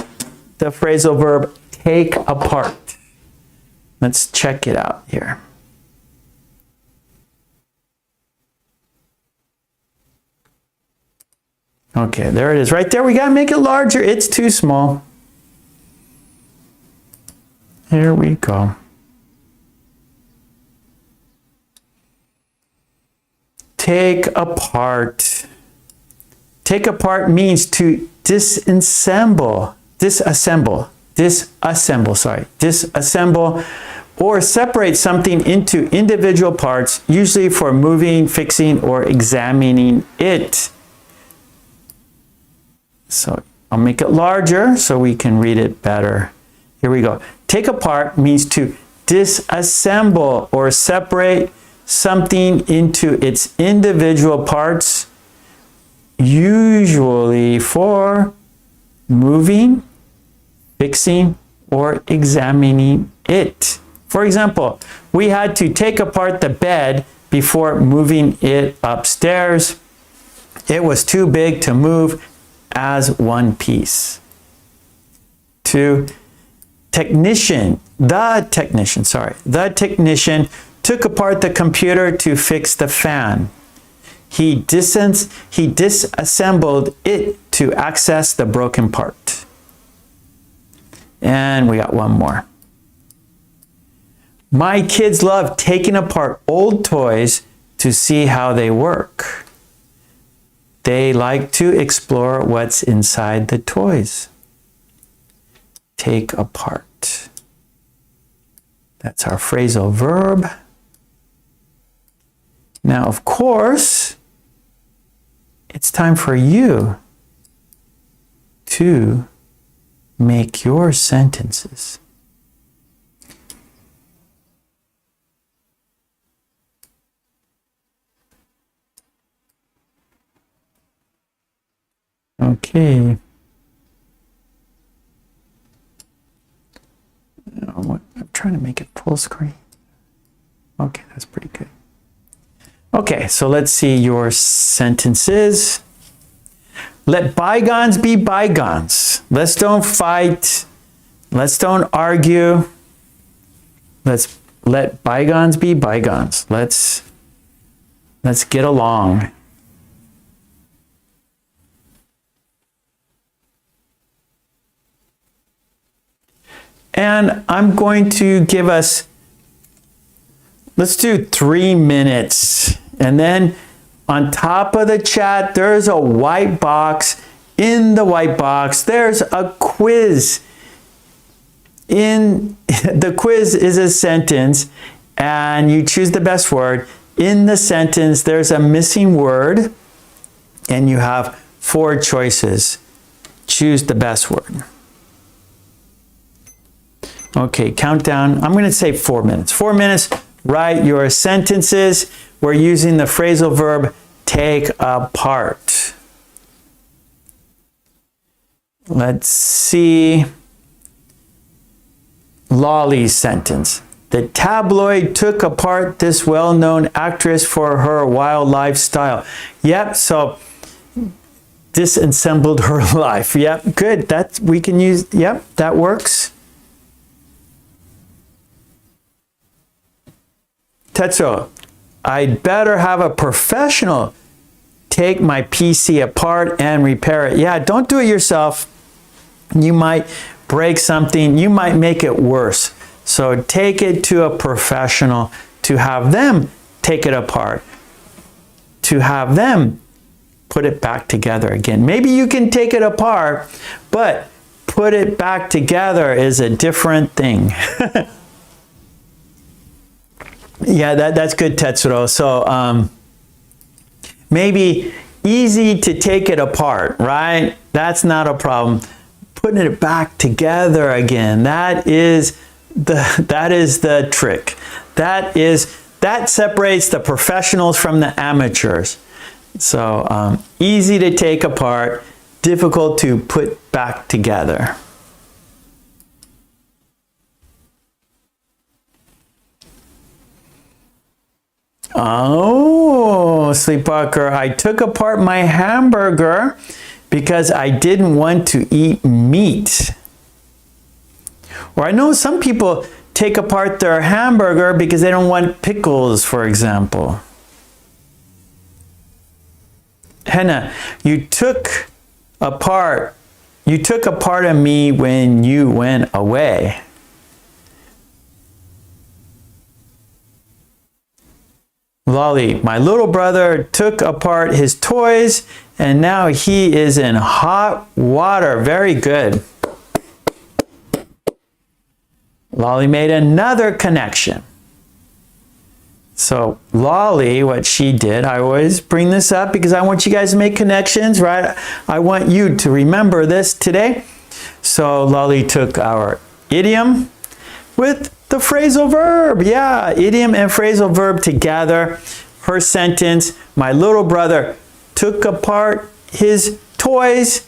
the phrasal verb take apart. Let's check it out here. Okay, there it is. Right there, we got to make it larger. It's too small. Here we go. Take apart. Take apart means to disassemble, or separate something into individual parts, usually for moving, fixing, or examining it. So I'll make it larger so we can read it better. Here we go. Take apart means to disassemble or separate something into its individual parts, usually for moving, fixing, or examining it. For example, we had to take apart the bed before moving it upstairs. It was too big to move as one piece. The technician took apart the computer to fix the fan. He disassembled it to access the broken part. And we got one more. My kids love taking apart old toys to see how they work. They like to explore what's inside the toys. Take apart. That's our phrasal verb. Now, of course, it's time for you to make your sentences. Okay. I'm trying to make it full screen. Okay, that's pretty good. Okay, so let's see your sentences. Let bygones be bygones. Let's don't fight. Let's don't argue. Let's let bygones be bygones. Let's get along. And I'm going to give us, let's do 3 minutes. And then on top of the chat, there's a white box. In the white box, there's a quiz. The quiz is a sentence, and you choose the best word. In the sentence, there's a missing word, and you have 4 choices. Choose the best word. Okay, countdown. I'm going to say 4 minutes. 4 minutes, write your sentences. We're using the phrasal verb take apart. Let's see. Lolly's sentence. The tabloid took apart this well-known actress for her wild lifestyle. Yep, so disassembled her life. Yep, good. That we can use. Yep, that works. Tetsuo, I'd better have a professional take my PC apart and repair it. Yeah, don't do it yourself. You might break something. You might make it worse. So take it to a professional to have them take it apart, to have them put it back together again. Maybe you can take it apart, but put it back together is a different thing. Yeah, that's good, Tetsuro. So maybe easy to take it apart, right? That's not a problem. Putting it back together again, that is the trick. That separates the professionals from the amateurs. So easy to take apart, difficult to put back together. Oh, Sleepwalker, I took apart my hamburger because I didn't want to eat meat. Or I know some people take apart their hamburger because they don't want pickles, for example. Hannah, you took a part of me when you went away. Lolly, my little brother took apart his toys and now he is in hot water. Very good. Lolly made another connection. So Lolly, what she did, I always bring this up because I want you guys to make connections, right? I want you to remember this today. So Lolly took our idiom with the phrasal verb. Yeah, idiom and phrasal verb together. Her sentence, my little brother took apart his toys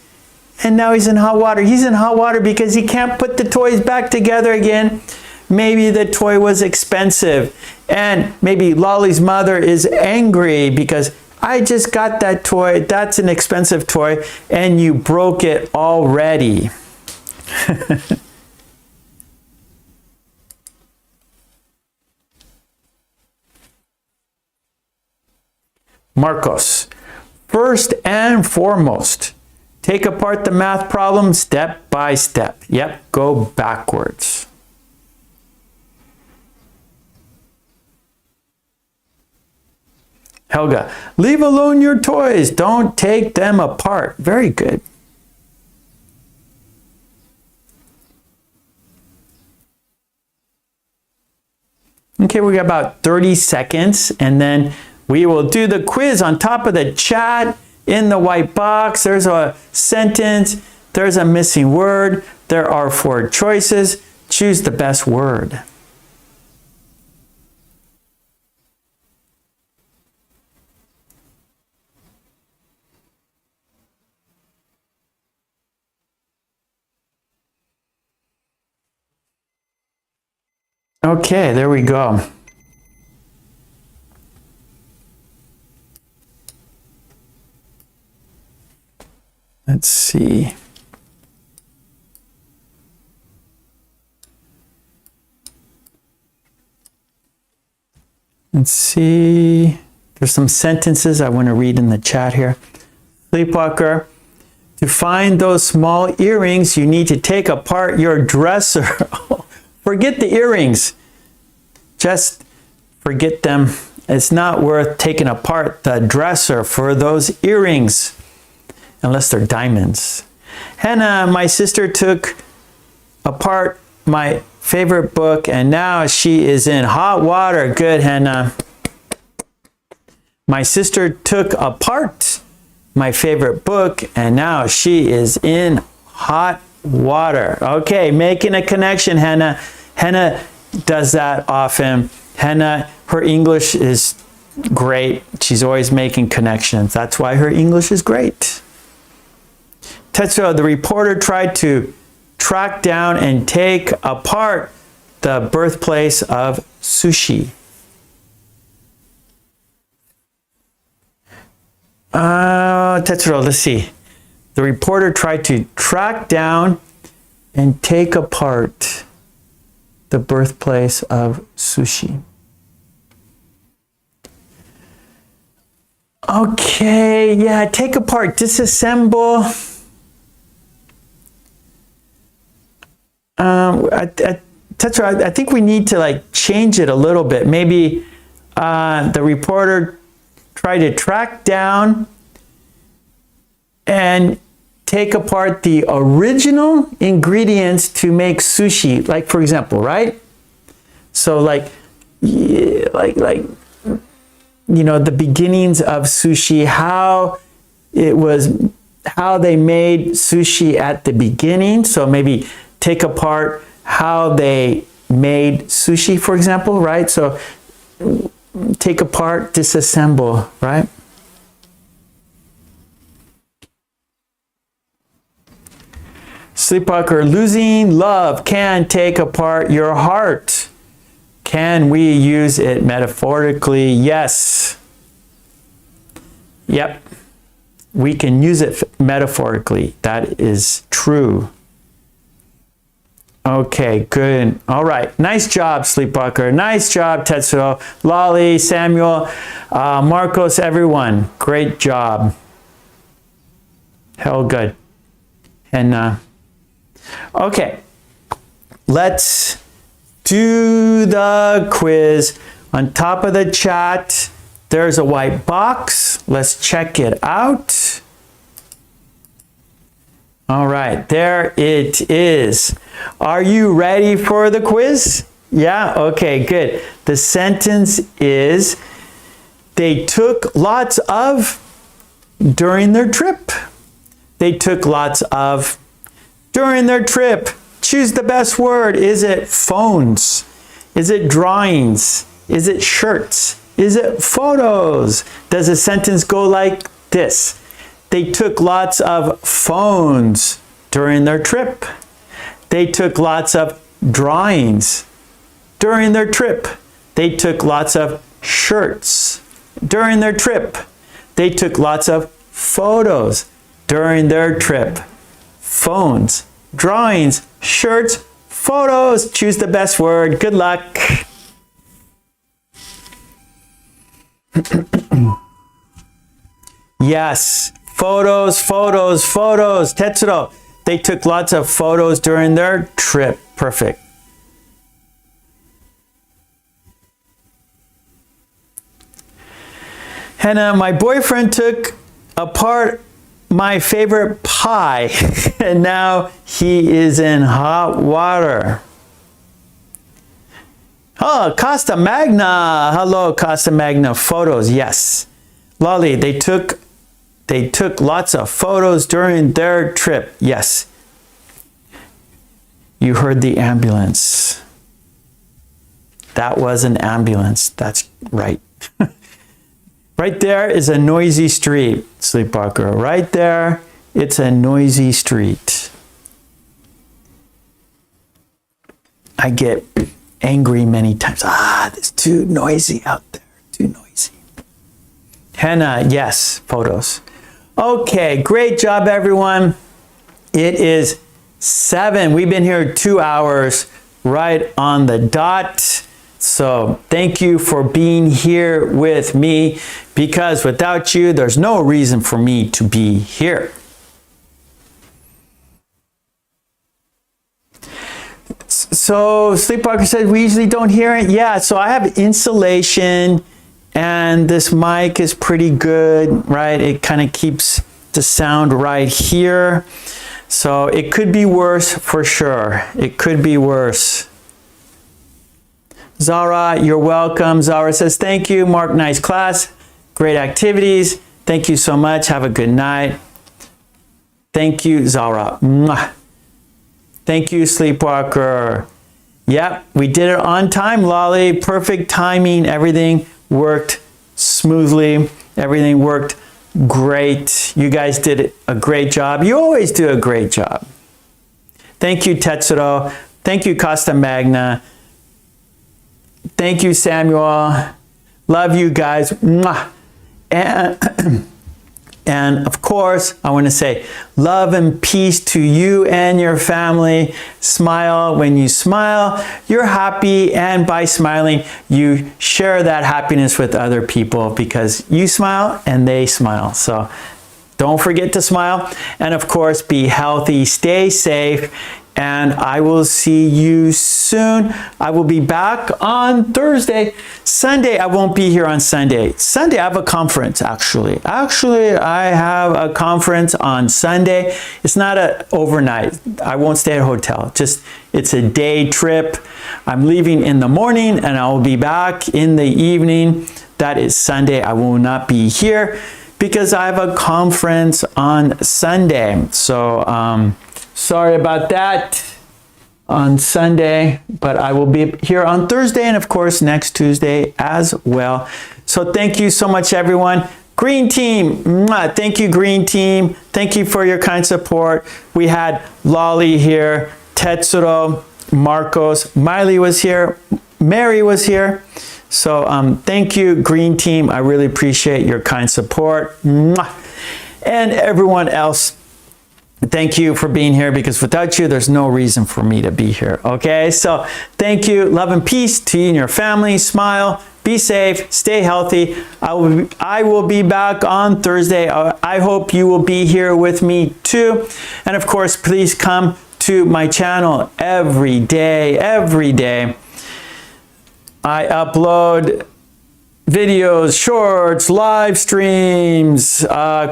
and now he's in hot water. He's in hot water because he can't put the toys back together again. Maybe the toy was expensive. And maybe Lolly's mother is angry because I just got that toy. That's an expensive toy and you broke it already. Marcos, first and foremost, take apart the math problem step by step. Yep, go backwards. Helga, leave alone your toys. Don't take them apart. Very good. Okay, we got about 30 seconds and then we will do the quiz on top of the chat in the white box. There's a sentence. There's a missing word. There are 4 choices. Choose the best word. Okay, there we go. Let's see. Let's see. There's some sentences I want to read in the chat here. Sleepwalker, to find those small earrings, you need to take apart your dresser. Forget the earrings. Just forget them. It's not worth taking apart the dresser for those earrings, unless they're diamonds. Hannah, my sister took apart my favorite book and now she is in hot water. Good, Hannah. My sister took apart my favorite book and now she is in hot water. Okay, making a connection, Hannah. Hannah does that often. Hannah, her English is great. She's always making connections. That's why her English is great. Tetsuo, the reporter tried to track down and take apart the birthplace of sushi. Tetsuo, let's see. The reporter tried to track down and take apart the birthplace of sushi. Okay, yeah, take apart, disassemble. I think we need to like change it a little bit. Maybe the reporter tried to track down and take apart the original ingredients to make sushi. Like for example, right? So like you know, the beginnings of sushi, how they made sushi at the beginning. So maybe take apart how they made sushi, for example, right? So take apart, disassemble, right? Sleepwalker, losing love can take apart your heart. Can we use it metaphorically? Yes. Yep. We can use it metaphorically. That is true. Okay, good. All right. Nice job, Sleepwalker. Nice job, Tetsuo, Lolly, Samuel, Marcos, everyone. Great job. Hell good. And okay, let's do the quiz. On top of the chat, there's a white box. Let's check it out. All right, there it is. Are you ready for the quiz? Yeah, okay, good. The sentence is, they took lots of during their trip. They took lots of during their trip. Choose the best word. Is it phones? Is it drawings? Is it shirts? Is it photos? Does a sentence go like this? They took lots of phones during their trip. They took lots of drawings during their trip. They took lots of shirts during their trip. They took lots of photos during their trip. Phones, drawings, shirts, photos. Choose the best word. Good luck. Yes, photos, photos, photos. Tetsuro, they took lots of photos during their trip. Perfect. Hannah, my boyfriend took apart my favorite pie and now he is in hot water. Oh, Costa Magna. Hello, Costa Magna. Photos, yes. Lolly, they took lots of photos during their trip. Yes. You heard the ambulance. That was an ambulance. That's right. Right there is a noisy street, Sleepwalker. Right there, it's a noisy street. I get angry many times. It's too noisy out there. Too noisy. Hannah, yes, photos. Okay, great job, everyone. It is 7. We've been here 2 hours right on the dot. So thank you for being here with me, because without you, there's no reason for me to be here. So Sleepwalker said we usually don't hear it. Yeah, so I have insulation and this mic is pretty good, right? It kind of keeps the sound right here. So it could be worse for sure. It could be worse. Zara, you're welcome. Zara says, thank you, Mark, nice class. Great activities. Thank you so much. Have a good night. Thank you, Zara. Mwah. Thank you, Sleepwalker. Yep, we did it on time, Lolly. Perfect timing. Everything worked smoothly. Everything worked great. You guys did a great job. You always do a great job. Thank you, Tetsuro. Thank you, Costa Magna. Thank you, Samuel. Love you guys. Mwah. And of course, I want to say love and peace to you and your family. Smile. When you smile, you're happy. And by smiling, you share that happiness with other people because you smile and they smile. So don't forget to smile. And of course, be healthy, stay safe. And I will see you soon. I will be back on Thursday. Sunday, I won't be here on Sunday. Sunday, I have a conference, actually. I have a conference on Sunday. It's not an overnight. I won't stay at a hotel. It's a day trip. I'm leaving in the morning and I will be back in the evening. That is Sunday. I will not be here because I have a conference on Sunday. So, sorry about that on Sunday, but I will be here on Thursday and of course next Tuesday as well. So thank you so much, everyone. Green team, mwah, thank you, green team. Thank you for your kind support. We had Lolly here, Tetsuro, Marcos, Miley was here, Mary was here. So thank you, green team. I really appreciate your kind support. Mwah. And everyone else, Thank you for being here, because without you, there's no reason for me to be here. Okay, so thank you. Love and peace to you and your family. Smile, be safe, stay healthy. I will be back on Thursday. I hope you will be here with me too. And of course, please come to my channel every day. Every day I upload videos, shorts, live streams,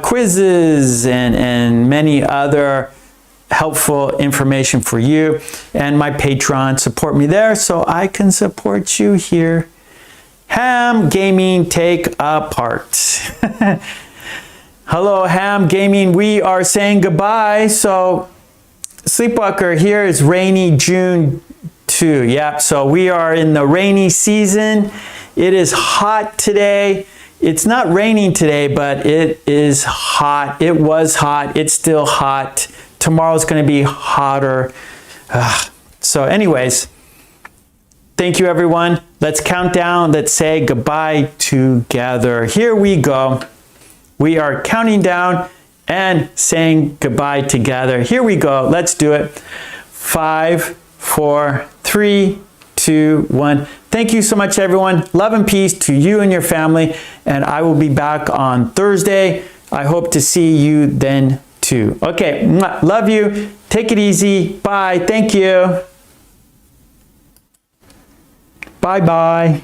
quizzes, and many other helpful information for you. And my Patreon, support me there so I can support you here. Ham Gaming, take a part. Hello, Ham Gaming. We are saying goodbye. So Sleepwalker, here is rainy June 2. Yeah, so we are in the rainy season. It is hot today. It's not raining today, but it is hot. It was hot. It's still hot. Tomorrow's going to be hotter. So anyways, thank you, everyone. Let's count down. Let's say goodbye together. Here we go. We are counting down and saying goodbye together. Here we go. Let's do it. 5, 4, 3, 2, 1. Thank you so much, everyone. Love and peace to you and your family. And I will be back on Thursday. I hope to see you then too. Okay, love you. Take it easy. Bye. Thank you. Bye-bye.